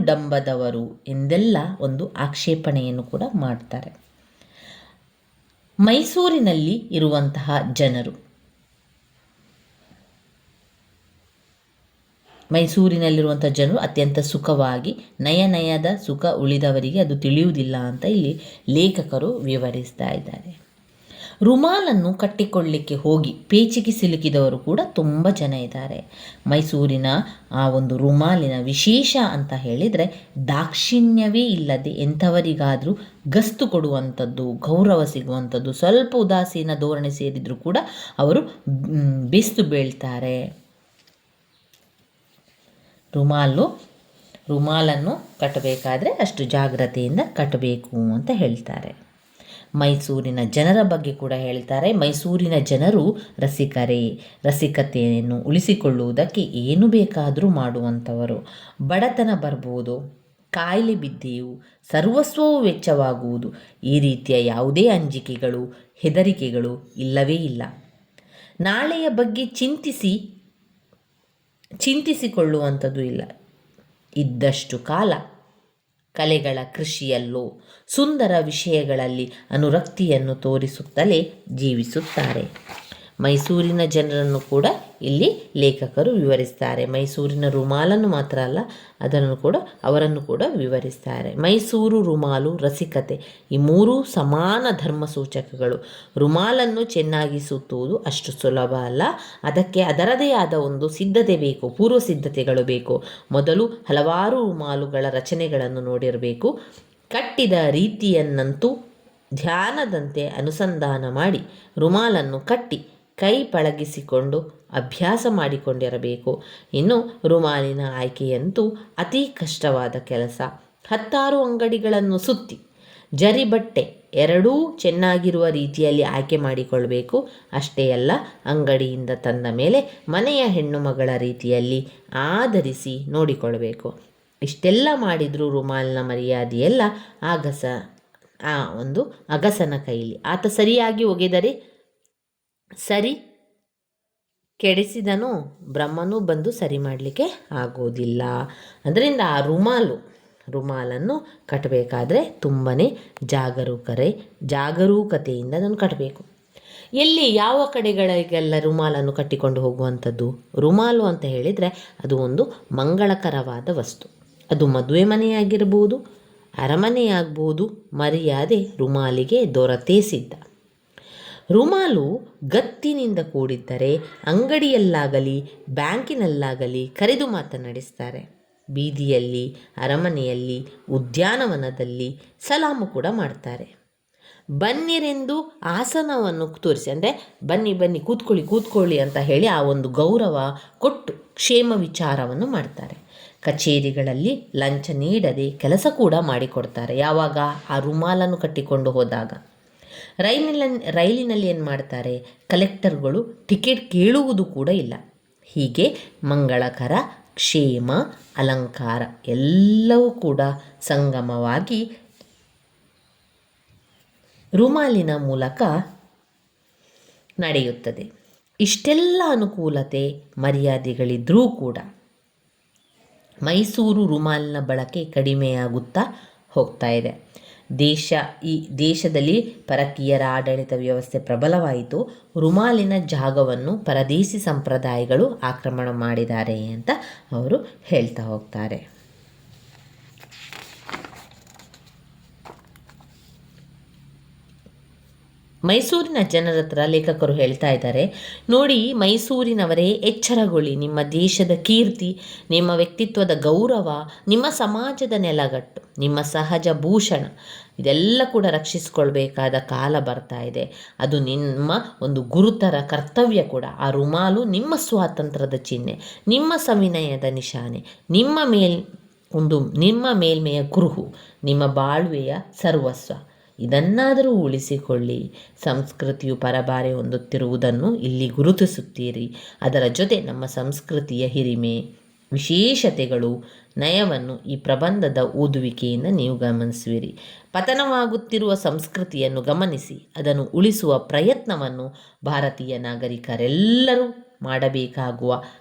ಡಂಬದವರು ಎಂದೆಲ್ಲ ಒಂದು ಆಕ್ಷೇಪಣೆಯನ್ನು ಕೂಡ ಮಾಡ್ತಾರೆ. ಮೈಸೂರಿನಲ್ಲಿ ಇರುವಂತಹ ಜನರು, ಅತ್ಯಂತ ಸುಖವಾಗಿ ನಯನಯದ ಸುಖ ಉಳಿದವರಿಗೆ ಅದು ತಿಳಿಯುವುದಿಲ್ಲ ಅಂತ ಇಲ್ಲಿ ಲೇಖಕರು ವಿವರಿಸ್ತಾ ಇದ್ದಾರೆ. ರುಮಾಲನ್ನು ಕಟ್ಟಿಕೊಳ್ಳಿಕ್ಕೆ ಹೋಗಿ ಪೇಚಿಗೆ ಸಿಲುಕಿದವರು ಕೂಡ ತುಂಬ ಜನ ಇದ್ದಾರೆ. ಮೈಸೂರಿನ ಆ ಒಂದು ರುಮಾಲಿನ ವಿಶೇಷ ಅಂತ ಹೇಳಿದರೆ ದಾಕ್ಷಿಣ್ಯವೇ ಇಲ್ಲದೆ ಎಂಥವರಿಗಾದರೂ ಗಸ್ತು ಕೊಡುವಂಥದ್ದು, ಗೌರವ ಸಿಗುವಂಥದ್ದು. ಸ್ವಲ್ಪ ಉದಾಸೀನ ಧೋರಣೆ ಸೇರಿದರೂ ಕೂಡ ಅವರು ಬೆಸ್ತು ಬೀಳ್ತಾರೆ. ರುಮಾಲನ್ನು ಕಟ್ಟಬೇಕಾದ್ರೆ ಅಷ್ಟು ಜಾಗ್ರತೆಯಿಂದ ಕಟ್ಟಬೇಕು ಅಂತ ಹೇಳ್ತಾರೆ. ಮೈಸೂರಿನ ಜನರ ಬಗ್ಗೆ ಕೂಡ ಹೇಳ್ತಾರೆ. ಮೈಸೂರಿನ ಜನರು ರಸಿಕತೆಯನ್ನು ಉಳಿಸಿಕೊಳ್ಳುವುದಕ್ಕೆ ಏನು ಬೇಕಾದರೂ ಮಾಡುವಂಥವರು. ಬಡತನ ಬರ್ಬೋದು, ಕಾಯಿಲೆ ಬಿದ್ದೆಯು, ಸರ್ವಸ್ವವೂ ವೆಚ್ಚವಾಗುವುದು, ಈ ರೀತಿಯ ಯಾವುದೇ ಅಂಜಿಕೆಗಳು, ಹೆದರಿಕೆಗಳು ಇಲ್ಲವೇ ಇಲ್ಲ. ನಾಳೆಯ ಬಗ್ಗೆ ಚಿಂತಿಸಿಕೊಳ್ಳುವಂಥದ್ದು ಇಲ್ಲ. ಇದ್ದಷ್ಟು ಕಾಲ ಕಲೆಗಳ ಕೃಷಿಯಲ್ಲೋ ಸುಂದರ ವಿಷಯಗಳಲ್ಲಿ ಅನುರಕ್ತಿಯನ್ನು ತೋರಿಸುತ್ತಲೇ ಜೀವಿಸುತ್ತಾರೆ. ಮೈಸೂರಿನ ಜನರನ್ನು ಕೂಡ ಇಲ್ಲಿ ಲೇಖಕರು ವಿವರಿಸ್ತಾರೆ. ಮೈಸೂರಿನ ರುಮಾಲನ್ನು ಮಾತ್ರ ಅಲ್ಲ, ಅವರನ್ನು ಕೂಡ ವಿವರಿಸ್ತಾರೆ. ಮೈಸೂರು, ರುಮಾಲು, ರಸಿಕತೆ ಈ ಮೂರೂ ಸಮಾನ ಧರ್ಮ ಸೂಚಕಗಳು. ರುಮಾಲನ್ನು ಚೆನ್ನಾಗಿ ಸುತ್ತುವುದು ಅಷ್ಟು ಸುಲಭ ಅಲ್ಲ. ಅದಕ್ಕೆ ಅದರದೇ ಆದ ಒಂದು ಸಿದ್ಧತೆ ಬೇಕು, ಪೂರ್ವ ಸಿದ್ಧತೆಗಳು ಬೇಕು. ಮೊದಲು ಹಲವಾರು ರುಮಾಲುಗಳ ರಚನೆಗಳನ್ನು ನೋಡಿರಬೇಕು. ಕಟ್ಟಿದ ರೀತಿಯನ್ನಂತೂ ಧ್ಯಾನದಂತೆ ಅನುಸಂಧಾನ ಮಾಡಿ ರುಮಾಲನ್ನು ಕಟ್ಟಿ ಕೈ ಪಳಗಿಸಿಕೊಂಡು ಅಭ್ಯಾಸ ಮಾಡಿಕೊಂಡಿರಬೇಕು. ಇನ್ನು ರುಮಾಲಿನ ಆಯ್ಕೆಯಂತೂ ಅತಿ ಕಷ್ಟವಾದ ಕೆಲಸ. 10 ಅಂಗಡಿಗಳನ್ನು ಸುತ್ತಿ ಜರಿಬಟ್ಟೆ ಎರಡೂ ಚೆನ್ನಾಗಿರುವ ರೀತಿಯಲ್ಲಿ ಆಯ್ಕೆ ಮಾಡಿಕೊಳ್ಬೇಕು. ಅಷ್ಟೇ ಅಲ್ಲ, ಅಂಗಡಿಯಿಂದ ತಂದ ಮೇಲೆ ಮನೆಯ ಹೆಣ್ಣು ಮಗಳ ರೀತಿಯಲ್ಲಿ ಆಧರಿಸಿ ನೋಡಿಕೊಳ್ಬೇಕು. ಇಷ್ಟೆಲ್ಲ ಮಾಡಿದರೂ ರುಮಾಲಿನ ಮರ್ಯಾದೆಯೆಲ್ಲ ಒಂದು ಅಗಸನ ಕೈಲಿ. ಆತ ಸರಿಯಾಗಿ ಒಗೆದರೆ ಸರಿ, ಕೆಡಿಸಿದನು ಬ್ರಹ್ಮನೂ ಬಂದು ಸರಿ ಮಾಡಲಿಕ್ಕೆ ಆಗೋದಿಲ್ಲ. ಅದರಿಂದ ಆ ರುಮಾಲನ್ನು ಕಟ್ಟಬೇಕಾದ್ರೆ ತುಂಬಾ ಜಾಗರೂಕತೆಯಿಂದ ಅದನ್ನು ಕಟ್ಟಬೇಕು. ಎಲ್ಲಿ ಯಾವ ಕಡೆಗಳಿಗೆಲ್ಲ ರುಮಾಲನ್ನು ಕಟ್ಟಿಕೊಂಡು ಹೋಗುವಂಥದ್ದು? ರುಮಾಲು ಅಂತ ಹೇಳಿದರೆ ಅದು ಒಂದು ಮಂಗಳಕರವಾದ ವಸ್ತು. ಅದು ಮದುವೆ ಮನೆಯಾಗಿರ್ಬೋದು, ಅರಮನೆಯಾಗ್ಬೋದು, ಮರ್ಯಾದೆ ರುಮಾಲಿಗೆ ದೊರತೇ ಸಿದ್ಧ. ರುಮಾಲು ಗತ್ತಿನಿಂದ ಕೂಡಿದ್ದರೆ ಅಂಗಡಿಯಲ್ಲಾಗಲಿ ಬ್ಯಾಂಕಿನಲ್ಲಾಗಲಿ ಕರೆದು ಮಾತನಾಡಿಸ್ತಾರೆ. ಬೀದಿಯಲ್ಲಿ, ಅರಮನೆಯಲ್ಲಿ, ಉದ್ಯಾನವನದಲ್ಲಿ ಸಲಾಮು ಕೂಡ ಮಾಡ್ತಾರೆ. ಬನ್ನಿರೆಂದು ಆಸನವನ್ನು ತೋರಿಸಿ, ಅಂದರೆ ಬನ್ನಿ ಕೂತ್ಕೊಳ್ಳಿ ಅಂತ ಹೇಳಿ ಆ ಒಂದು ಗೌರವ ಕೊಟ್ಟು ಕ್ಷೇಮ ವಿಚಾರವನ್ನು ಮಾಡ್ತಾರೆ. ಕಚೇರಿಗಳಲ್ಲಿ ಲಂಚ ನೀಡದೆ ಕೆಲಸ ಕೂಡ ಮಾಡಿಕೊಡ್ತಾರೆ. ಯಾವಾಗ? ಆ ರುಮಾಲನ್ನು ಕಟ್ಟಿಕೊಂಡು ಹೋದಾಗ. ರೈಲಿನಲ್ಲಿ ಏನು ಮಾಡ್ತಾರೆ? ಕಲೆಕ್ಟರ್ಗಳು ಟಿಕೆಟ್ ಕೇಳುವುದು ಕೂಡ ಇಲ್ಲ. ಹೀಗೆ ಮಂಗಳಕರ, ಕ್ಷೇಮ, ಅಲಂಕಾರ ಎಲ್ಲವೂ ಕೂಡ ಸಂಗಮವಾಗಿ ರುಮಾಲಿನ ಮೂಲಕ ನಡೆಯುತ್ತದೆ. ಇಷ್ಟೆಲ್ಲ ಅನುಕೂಲತೆ, ಮರ್ಯಾದೆಗಳಿದ್ದರೂ ಕೂಡ ಮೈಸೂರು ರುಮಾಲಿನ ಬಳಕೆ ಕಡಿಮೆಯಾಗುತ್ತಾ ಹೋಗ್ತಾ ಇದೆ. ಈ ದೇಶದಲ್ಲಿ ಪರಕೀಯರ ಆಡಳಿತ ವ್ಯವಸ್ಥೆ ಪ್ರಬಲವಾಯಿತು. ರುಮಾಲಿನ ಜಾಗವನ್ನು ಪರದೇಶಿ ಸಂಪ್ರದಾಯಗಳು ಆಕ್ರಮಣ ಮಾಡಿದ್ದಾರೆ ಅಂತ ಅವರು ಹೇಳ್ತಾ ಹೋಗ್ತಾರೆ. ಮೈಸೂರಿನ ಜನರ ಹತ್ರ ಲೇಖಕರು ಹೇಳ್ತಾ ಇದ್ದಾರೆ, ನೋಡಿ ಮೈಸೂರಿನವರೇ, ಎಚ್ಚರಗೊಳ್ಳಿ. ನಿಮ್ಮ ದೇಶದ ಕೀರ್ತಿ, ನಿಮ್ಮ ವ್ಯಕ್ತಿತ್ವದ ಗೌರವ, ನಿಮ್ಮ ಸಮಾಜದ ನೆಲಗಟ್ಟು, ನಿಮ್ಮ ಸಹಜ ಭೂಷಣ ಇದೆಲ್ಲ ಕೂಡ ರಕ್ಷಿಸಿಕೊಳ್ಬೇಕಾದ ಕಾಲ ಬರ್ತಾ ಇದೆ. ಅದು ನಿಮ್ಮ ಒಂದು ಗುರುತರ ಕರ್ತವ್ಯ ಕೂಡ. ಆ ರುಮಾಲು ನಿಮ್ಮ ಸ್ವಾತಂತ್ರ್ಯದ ಚಿಹ್ನೆ, ನಿಮ್ಮ ಸವಿನಯದ ನಿಶಾನೆ, ನಿಮ್ಮ ಮೇಲ್ಮೆಯ ಕುರುಹು, ನಿಮ್ಮ ಬಾಳ್ವೆಯ ಸರ್ವಸ್ವ. ಇದನ್ನಾದರೂ ಉಳಿಸಿಕೊಳ್ಳಿ. ಸಂಸ್ಕೃತಿಯು ಪರಬಾರೆ ಹೊಂದುತ್ತಿರುವುದನ್ನು ಇಲ್ಲಿ ಗುರುತಿಸುತ್ತೀರಿ. ಅದರ ಜೊತೆ ನಮ್ಮ ಸಂಸ್ಕೃತಿಯ ಹಿರಿಮೆ, ವಿಶೇಷತೆಗಳು, ನಯವನ್ನು ಈ ಪ್ರಬಂಧದ ಓದುವಿಕೆಯಿಂದ ನೀವು ಗಮನಿಸುವಿರಿ. ಪತನವಾಗುತ್ತಿರುವ ಸಂಸ್ಕೃತಿಯನ್ನು ಗಮನಿಸಿ ಅದನ್ನು ಉಳಿಸುವ ಪ್ರಯತ್ನವನ್ನು ಭಾರತೀಯ ನಾಗರಿಕರೆಲ್ಲರೂ ಮಾಡಬೇಕಾಗುವ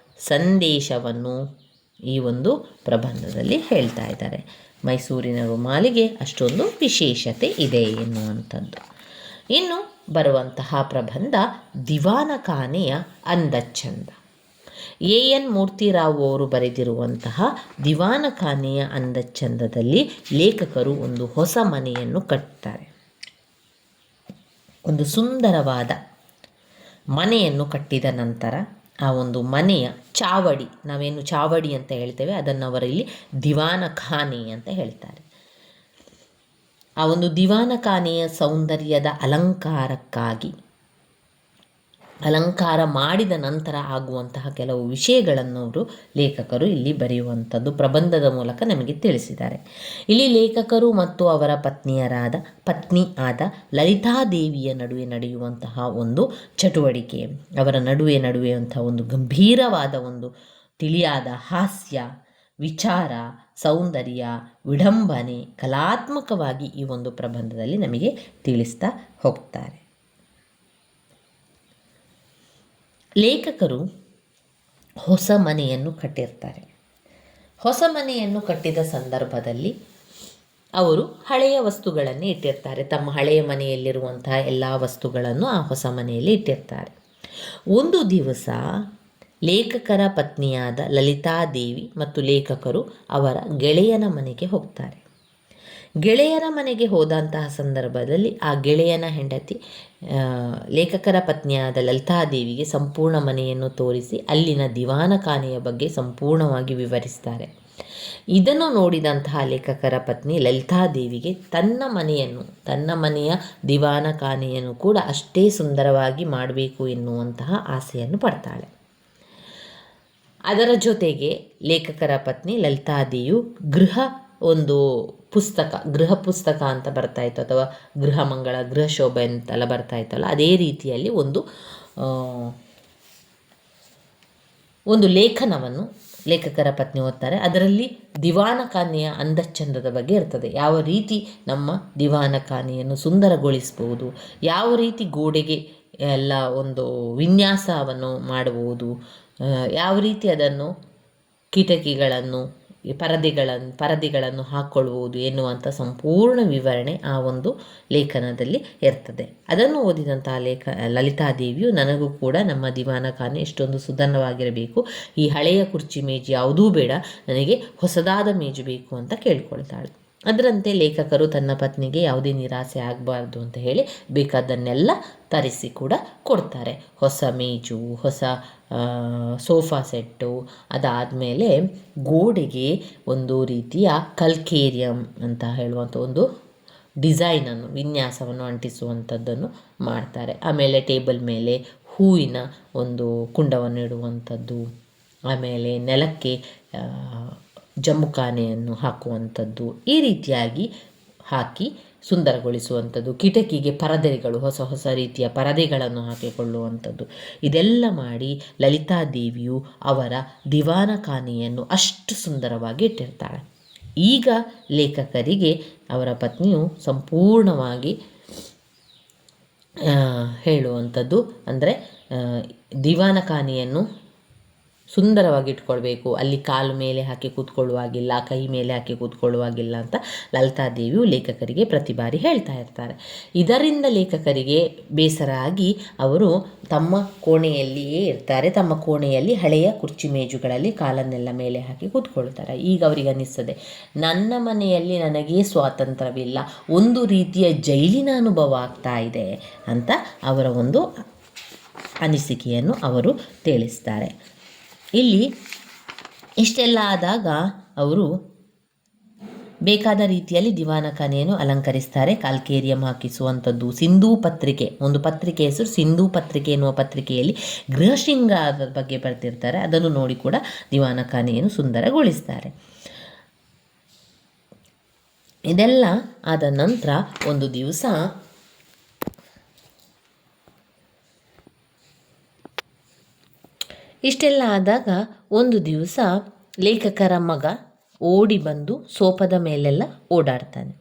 ಸಂದೇಶವನ್ನು ಈ ಒಂದು ಪ್ರಬಂಧದಲ್ಲಿ ಹೇಳ್ತಾ ಇದ್ದಾರೆ. ಮೈಸೂರಿನ ರುಮಾಲಿಗೆ ಅಷ್ಟೊಂದು ವಿಶೇಷತೆ ಇದೆ ಎನ್ನುವಂಥದ್ದು. ಇನ್ನು ಬರುವಂತಹ ಪ್ರಬಂಧ ದಿವಾನಖಾನೆಯ ಅಂದಚಂದ. ಎನ್ ಮೂರ್ತಿರಾವ್ ಅವರು ಬರೆದಿರುವಂತಹ ದಿವಾನಖಾನೆಯ ಅಂದಚಂದದಲ್ಲಿ ಲೇಖಕರು ಒಂದು ಹೊಸ ಮನೆಯನ್ನು ಕಟ್ತಾರೆ. ಒಂದು ಸುಂದರವಾದ ಮನೆಯನ್ನು ಕಟ್ಟಿದ ನಂತರ ಆ ಒಂದು ಮನೆಯ ಚಾವಡಿ, ನಾವೇನು ಚಾವಡಿ ಅಂತ ಹೇಳ್ತೇವೆ, ಅದನ್ನು ಅವರಲ್ಲಿ ದಿವಾನಖಾನೆ ಅಂತ ಹೇಳ್ತಾರೆ. ಆ ಒಂದು ದಿವಾನಖಾನೆಯ ಸೌಂದರ್ಯದ ಅಲಂಕಾರ ಮಾಡಿದ ನಂತರ ಆಗುವಂತಹ ಕೆಲವು ವಿಷಯಗಳನ್ನು ಲೇಖಕರು ಇಲ್ಲಿ ಬರೆಯುವಂಥದ್ದು ಪ್ರಬಂಧದ ಮೂಲಕ ನಮಗೆ ತಿಳಿಸಿದ್ದಾರೆ. ಇಲ್ಲಿ ಲೇಖಕರು ಮತ್ತು ಅವರ ಪತ್ನಿ ಆದ ಲಲಿತಾದೇವಿಯ ನಡುವೆ ನಡೆಯುವಂತಹ ಒಂದು ಚಟುವಟಿಕೆ, ಅವರ ನಡೆಯುವಂತಹ ಒಂದು ಗಂಭೀರವಾದ ಒಂದು ತಿಳಿಯಾದ ಹಾಸ್ಯ, ವಿಚಾರ, ಸೌಂದರ್ಯ, ವಿಡಂಬನೆ ಕಲಾತ್ಮಕವಾಗಿ ಈ ಒಂದು ಪ್ರಬಂಧದಲ್ಲಿ ನಮಗೆ ತಿಳಿಸ್ತಾ ಹೋಗ್ತಾರೆ. ಲೇಖಕರು ಹೊಸ ಮನೆಯನ್ನು ಕಟ್ಟಿರ್ತಾರೆ. ಹೊಸ ಮನೆಯನ್ನು ಕಟ್ಟಿದ ಸಂದರ್ಭದಲ್ಲಿ ಅವರು ಹಳೆಯ ವಸ್ತುಗಳನ್ನೇ ಇಟ್ಟಿರ್ತಾರೆ. ತಮ್ಮ ಹಳೆಯ ಮನೆಯಲ್ಲಿರುವಂತಹ ಎಲ್ಲ ವಸ್ತುಗಳನ್ನು ಆ ಹೊಸ ಮನೆಯಲ್ಲಿ ಇಟ್ಟಿರ್ತಾರೆ. ಒಂದು ದಿವಸ ಲೇಖಕರ ಪತ್ನಿಯಾದ ಲಲಿತಾದೇವಿ ಮತ್ತು ಲೇಖಕರು ಅವರ ಗೆಳೆಯನ ಮನೆಗೆ ಹೋಗ್ತಾರೆ. ಗೆಳೆಯರ ಮನೆಗೆ ಹೋದಂತಹ ಸಂದರ್ಭದಲ್ಲಿ ಆ ಗೆಳೆಯನ ಹೆಂಡತಿ ಲೇಖಕರ ಪತ್ನಿಯಾದ ಲಲಿತಾದೇವಿಗೆ ಸಂಪೂರ್ಣ ಮನೆಯನ್ನು ತೋರಿಸಿ ಅಲ್ಲಿನ ದಿವಾನಖಾನೆಯ ಬಗ್ಗೆ ಸಂಪೂರ್ಣವಾಗಿ ವಿವರಿಸ್ತಾರೆ. ಇದನ್ನು ನೋಡಿದಂತಹ ಲೇಖಕರ ಪತ್ನಿ ಲಲಿತಾದೇವಿಗೆ ತನ್ನ ಮನೆಯ ದಿವಾನಖಾನೆಯನ್ನು ಕೂಡ ಅಷ್ಟೇ ಸುಂದರವಾಗಿ ಮಾಡಬೇಕು ಎನ್ನುವಂತಹ ಆಸೆಯನ್ನು ಪಡ್ತಾಳೆ. ಅದರ ಜೊತೆಗೆ ಲೇಖಕರ ಪತ್ನಿ ಲಲಿತಾದೇವಿಯು ಗೃಹ ಪುಸ್ತಕ ಅಂತ ಬರ್ತಾಯಿತ್ತು, ಅಥವಾ ಗೃಹ ಮಂಗಳ, ಗೃಹ ಶೋಭೆ ಅಂತೆಲ್ಲ ಬರ್ತಾಯಿತ್ತಲ್ಲ, ಅದೇ ರೀತಿಯಲ್ಲಿ ಒಂದು ಲೇಖನವನ್ನು ಲೇಖಕರ ಪತ್ನಿ ಓದ್ತಾರೆ. ಅದರಲ್ಲಿ ದಿವಾನಖಾನೆಯ ಅಂದಚಂದದ ಬಗ್ಗೆ ಇರ್ತದೆ. ಯಾವ ರೀತಿ ನಮ್ಮ ದಿವಾನಖಾನೆಯನ್ನು ಸುಂದರಗೊಳಿಸ್ಬೋದು, ಯಾವ ರೀತಿ ಗೋಡೆಗೆ ಎಲ್ಲ ಒಂದು ವಿನ್ಯಾಸವನ್ನು ಮಾಡಬಹುದು, ಯಾವ ರೀತಿ ಅದನ್ನು ಕಿಟಕಿಗಳನ್ನು ಪರದೆಗಳನ್ನು ಹಾಕ್ಕೊಳ್ಬೋದು ಎನ್ನುವಂಥ ಸಂಪೂರ್ಣ ವಿವರಣೆ ಆ ಒಂದು ಲೇಖನದಲ್ಲಿ ಇರ್ತದೆ. ಅದನ್ನು ಓದಿದಂತಹ ಲಲಿತಾದೇವಿಯು ನನಗೂ ಕೂಡ ನಮ್ಮ ದಿವಾನಖಾನೆ ಎಷ್ಟೊಂದು ಸುಂದರವಾಗಿರಬೇಕು, ಈ ಹಳೆಯ ಕುರ್ಚಿ ಮೇಜು ಯಾವುದೂ ಬೇಡ, ನನಗೆ ಹೊಸದಾದ ಮೇಜು ಬೇಕು ಅಂತ ಕೇಳ್ಕೊಳ್ತಾಳೆ. ಅದರಂತೆ ಲೇಖಕರು ತನ್ನ ಪತ್ನಿಗೆ ಯಾವುದೇ ನಿರಾಸೆ ಆಗಬಾರ್ದು ಅಂತ ಹೇಳಿ ಬೇಕಾದನ್ನೆಲ್ಲ ತರಿಸಿ ಕೂಡ ಕೊಡ್ತಾರೆ. ಹೊಸ ಮೇಜು, ಹೊಸ ಸೋಫಾ ಸೆಟ್ಟು, ಅದಾದಮೇಲೆ ಗೋಡೆಗೆ ಒಂದು ರೀತಿಯ ಕಲ್ಕೇರಿಯಂ ಅಂತ ಹೇಳುವಂಥ ಒಂದು ವಿನ್ಯಾಸವನ್ನು ಅಂಟಿಸುವಂಥದ್ದನ್ನು ಮಾಡ್ತಾರೆ. ಆಮೇಲೆ ಟೇಬಲ್ ಮೇಲೆ ಹೂವಿನ ಒಂದು ಕುಂಡವನ್ನು ಇಡುವಂಥದ್ದು, ಆಮೇಲೆ ನೆಲಕ್ಕೆ ಜಂಬುಖಾನೆಯನ್ನು ಹಾಕುವಂಥದ್ದು, ಈ ರೀತಿಯಾಗಿ ಹಾಕಿ ಸುಂದರಗೊಳಿಸುವಂಥದ್ದು. ಕಿಟಕಿಗೆ ಪರದೆಗಳು, ಹೊಸ ಹೊಸ ರೀತಿಯ ಪರದೆಗಳನ್ನು ಹಾಕಿಕೊಳ್ಳುವಂಥದ್ದು, ಇದೆಲ್ಲ ಮಾಡಿ ಲಲಿತಾದೇವಿಯು ಅವರ ದಿವಾನಖಾನೆಯನ್ನು ಅಷ್ಟು ಸುಂದರವಾಗಿ ಇಟ್ಟಿರ್ತಾಳೆ. ಈಗ ಲೇಖಕರಿಗೆ ಅವರ ಪತ್ನಿಯು ಸಂಪೂರ್ಣವಾಗಿ ಹೇಳುವಂಥದ್ದು ಅಂದರೆ ದಿವಾನಖಾನೆಯನ್ನು ಸುಂದರವಾಗಿ ಇಟ್ಕೊಳ್ಬೇಕು, ಅಲ್ಲಿ ಕಾಲು ಮೇಲೆ ಹಾಕಿ ಕೂತ್ಕೊಳ್ಳುವಾಗಿಲ್ಲ, ಕೈ ಮೇಲೆ ಹಾಕಿ ಕೂತ್ಕೊಳ್ಳುವಾಗಿಲ್ಲ ಅಂತ ಲಲಿತಾದೇವಿಯು ಲೇಖಕರಿಗೆ ಪ್ರತಿ ಬಾರಿ ಹೇಳ್ತಾ ಇರ್ತಾರೆ. ಇದರಿಂದ ಲೇಖಕರಿಗೆ ಬೇಸರ ಆಗಿ ಅವರು ತಮ್ಮ ಕೋಣೆಯಲ್ಲಿಯೇ ಇರ್ತಾರೆ. ತಮ್ಮ ಕೋಣೆಯಲ್ಲಿ ಹಳೆಯ ಕುರ್ಚಿ ಮೇಜುಗಳಲ್ಲಿ ಕಾಲನ್ನೆಲ್ಲ ಮೇಲೆ ಹಾಕಿ ಕೂತ್ಕೊಳ್ತಾರೆ. ಈಗ ಅವರಿಗೆ ಅನ್ನಿಸ್ತದೆ, ನನ್ನ ಮನೆಯಲ್ಲಿ ನನಗೇ ಸ್ವಾತಂತ್ರ್ಯವಿಲ್ಲ, ಒಂದು ರೀತಿಯ ಜೈಲಿನ ಅನುಭವ ಆಗ್ತಾ ಇದೆ ಅಂತ ಅವರ ಒಂದು ಅನಿಸಿಕೆಯನ್ನು ಅವರು ತಿಳಿಸ್ತಾರೆ. ಇಲ್ಲಿ ಇಷ್ಟೆಲ್ಲ ಆದಾಗ ಅವರು ಬೇಕಾದ ರೀತಿಯಲ್ಲಿ ದಿವಾನಖಾನೆಯನ್ನು ಅಲಂಕರಿಸ್ತಾರೆ. ಕಾಲ್ಕೇರಿಯಂ ಹಾಕಿಸುವಂಥದ್ದು, ಸಿಂಧೂ ಪತ್ರಿಕೆ, ಒಂದು ಪತ್ರಿಕೆ ಹೆಸರು ಸಿಂಧೂ ಪತ್ರಿಕೆ ಎನ್ನುವ ಪತ್ರಿಕೆಯಲ್ಲಿ ಗೃಹ ಶೃಂಗಾರದ ಬಗ್ಗೆ ಬರ್ತಿರ್ತಾರೆ. ಅದನ್ನು ನೋಡಿ ಕೂಡ ದಿವಾನಖಾನೆಯನ್ನು ಸುಂದರಗೊಳಿಸ್ತಾರೆ. ಇದೆಲ್ಲ ಆದ ನಂತರ ಒಂದು ದಿವಸ ಇಷ್ಟೆಲ್ಲ ಆದಾಗ ಒಂದು ದಿವಸ ಲೇಖಕರ ಮಗ ಓಡಿ ಬಂದು ಸೋಫಾದ ಮೇಲೆಲ್ಲ ಓಡಾಡ್ತಾನೆ.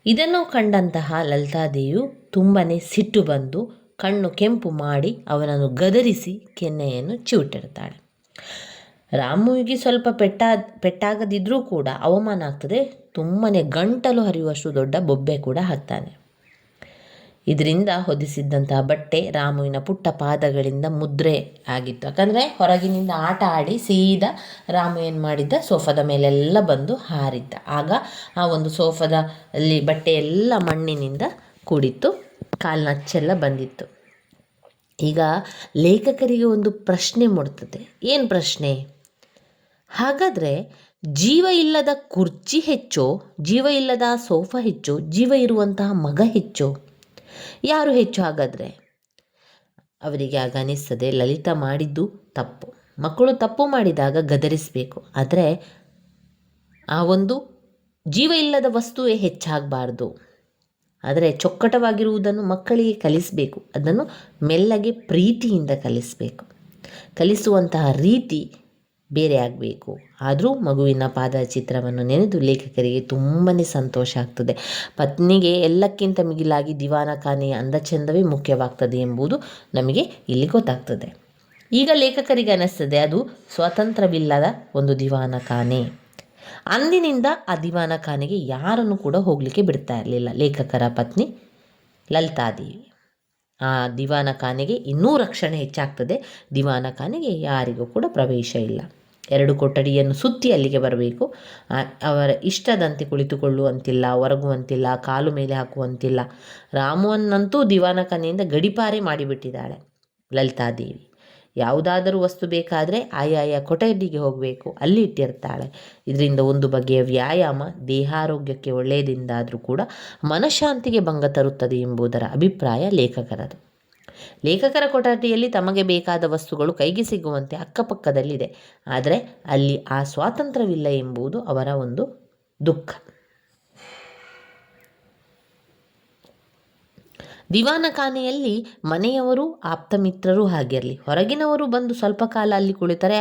ಇದನ್ನು ಕಂಡಂತಹ ಲಲಿತಾದೇವಿಯು ತುಂಬಾ ಸಿಟ್ಟು ಬಂದು ಕಣ್ಣು ಕೆಂಪು ಮಾಡಿ ಅವನನ್ನು ಗದರಿಸಿ ಕೆನ್ನೆಯನ್ನು ಚಿವುಟಿಡ್ತಾಳೆ. ರಾಮುವಿಗೆ ಸ್ವಲ್ಪ ಪೆಟ್ಟಾಗದಿದ್ದರೂ ಕೂಡ ಅವಮಾನ ಆಗ್ತದೆ. ತುಂಬಾ ಗಂಟಲು ಹರಿಯುವಷ್ಟು ದೊಡ್ಡ ಬೊಬ್ಬೆ ಕೂಡ ಹಾಕ್ತಾನೆ. ಇದರಿಂದ ಹೊದಿಸಿದ್ದಂತಹ ಬಟ್ಟೆ ರಾಮುವಿನ ಪುಟ್ಟ ಪಾದಗಳಿಂದ ಮುದ್ರೆ ಆಗಿತ್ತು. ಯಾಕಂದರೆ ಹೊರಗಿನಿಂದ ಆಟ ಆಡಿ ಸೀದಾ ರಾಮು ಏನು ಮಾಡಿದ್ದ, ಸೋಫಾದ ಮೇಲೆಲ್ಲ ಬಂದು ಹಾರಿದ್ದ. ಆಗ ಆ ಒಂದು ಸೋಫಾದ ಅಲ್ಲಿ ಬಟ್ಟೆ ಎಲ್ಲ ಮಣ್ಣಿನಿಂದ ಕೂಡಿತ್ತು, ಕಾಲಿನಚ್ಚೆಲ್ಲ ಬಂದಿತ್ತು. ಈಗ ಲೇಖಕರಿಗೆ ಒಂದು ಪ್ರಶ್ನೆ ಮೂಡ್ತದೆ. ಏನು ಪ್ರಶ್ನೆ? ಹಾಗಾದರೆ ಜೀವ ಇಲ್ಲದ ಕುರ್ಚಿ ಹೆಚ್ಚೋ, ಜೀವ ಇಲ್ಲದ ಸೋಫಾ ಹೆಚ್ಚೋ, ಜೀವ ಇರುವಂತಹ ಮಗ ಹೆಚ್ಚೋ? ಯಾರು ಹೆಚ್ಚು? ಹಾಗಾದರೆ ಅವರಿಗೆ ಆಗ ಅನಿಸ್ತದೆ, ಲಲಿತಾ ಮಾಡಿದ್ದು ತಪ್ಪು. ಮಕ್ಕಳು ತಪ್ಪು ಮಾಡಿದಾಗ ಗದರಿಸಬೇಕು, ಆದರೆ ಆ ಒಂದು ಜೀವ ಇಲ್ಲದ ವಸ್ತುವೇ ಹೆಚ್ಚಾಗಬಾರ್ದು. ಆದರೆ ಚೊಕ್ಕಟವಾಗಿರುವುದನ್ನು ಮಕ್ಕಳಿಗೆ ಕಲಿಸಬೇಕು. ಅದನ್ನು ಮೆಲ್ಲಗೆ ಪ್ರೀತಿಯಿಂದ ಕಲಿಸಬೇಕು. ಕಲಿಸುವಂತಹ ರೀತಿ ಬೇರೆ ಆಗಬೇಕು. ಆದರೂ ಮಗುವಿನ ಪಾದಚಿತ್ರವನ್ನು ನೆನೆದು ಲೇಖಕರಿಗೆ ತುಂಬಾ ಸಂತೋಷ ಆಗ್ತದೆ. ಪತ್ನಿಗೆ ಎಲ್ಲಕ್ಕಿಂತ ಮಿಗಿಲಾಗಿ ದಿವಾನಖಾನೆಯ ಅಂದಚಂದವೇ ಮುಖ್ಯವಾಗ್ತದೆ ಎಂಬುದು ನಮಗೆ ಇಲ್ಲಿ ಗೊತ್ತಾಗ್ತದೆ. ಈಗ ಲೇಖಕರಿಗೆ ಅನ್ನಿಸ್ತದೆ ಅದು ಸ್ವಾತಂತ್ರ್ಯವಿಲ್ಲದ ಒಂದು ದಿವಾನಖಾನೆ. ಅಂದಿನಿಂದ ಆ ದಿವಾನಖಾನೆಗೆ ಯಾರನ್ನು ಕೂಡ ಹೋಗಲಿಕ್ಕೆ ಬಿಡ್ತಾ ಇರಲಿಲ್ಲ ಲೇಖಕರ ಪತ್ನಿ ಲಲಿತಾದೇವಿ. ಆ ದಿವಾನಖಾನೆಗೆ ಇನ್ನೂ ರಕ್ಷಣೆ ಹೆಚ್ಚಾಗ್ತದೆ. ದಿವಾನಖಾನೆಗೆ ಯಾರಿಗೂ ಕೂಡ ಪ್ರವೇಶ ಇಲ್ಲ. 2 ಕೊಠಡಿಯನ್ನು ಸುತ್ತಿ ಅಲ್ಲಿಗೆ ಬರಬೇಕು. ಅವರ ಇಷ್ಟದಂತೆ ಕುಳಿತುಕೊಳ್ಳುವಂತಿಲ್ಲ, ಒರಗುವಂತಿಲ್ಲ, ಕಾಲು ಮೇಲೆ ಹಾಕುವಂತಿಲ್ಲ. ರಾಮುವನ್ನಂತೂ ದಿವಾನಖಾನೆಯಿಂದ ಗಡಿಪಾರೆ ಮಾಡಿಬಿಟ್ಟಿದ್ದಾಳೆ ಲಲಿತಾದೇವಿ. ಯಾವುದಾದರೂ ವಸ್ತು ಬೇಕಾದರೆ ಆಯಾಯ ಕೊಠಡಿಗೆ ಹೋಗಬೇಕು, ಅಲ್ಲಿ ಇಟ್ಟಿರ್ತಾಳೆ. ಇದರಿಂದ ಒಂದು ಬಗೆಯ ವ್ಯಾಯಾಮ, ದೇಹಾರೋಗ್ಯಕ್ಕೆ ಒಳ್ಳೆಯದಿಂದಾದರೂ ಕೂಡ ಮನಃಶಾಂತಿಗೆ ಭಂಗ ತರುತ್ತದೆ ಎಂಬುದರ ಅಭಿಪ್ರಾಯ ಲೇಖಕರದು. ಲೇಖಕರ ಕೊಠಡಿಯಲ್ಲಿ ತಮಗೆ ಬೇಕಾದ ವಸ್ತುಗಳು ಕೈಗೆ ಸಿಗುವಂತೆ ಅಕ್ಕಪಕ್ಕದಲ್ಲಿದೆ, ಆದರೆ ಅಲ್ಲಿ ಆ ಸ್ವಾತಂತ್ರ್ಯವಿಲ್ಲ ಎಂಬುದು ಅವರ ಒಂದು ದುಃಖ. ದಿವಾನಖಾನೆಯಲ್ಲಿ ಮನೆಯವರು, ಆಪ್ತಮಿತ್ರರು ಹಾಗಿರಲಿ, ಹೊರಗಿನವರು ಬಂದು ಸ್ವಲ್ಪ ಕಾಲ ಅಲ್ಲಿ ಕುಳಿತರೆ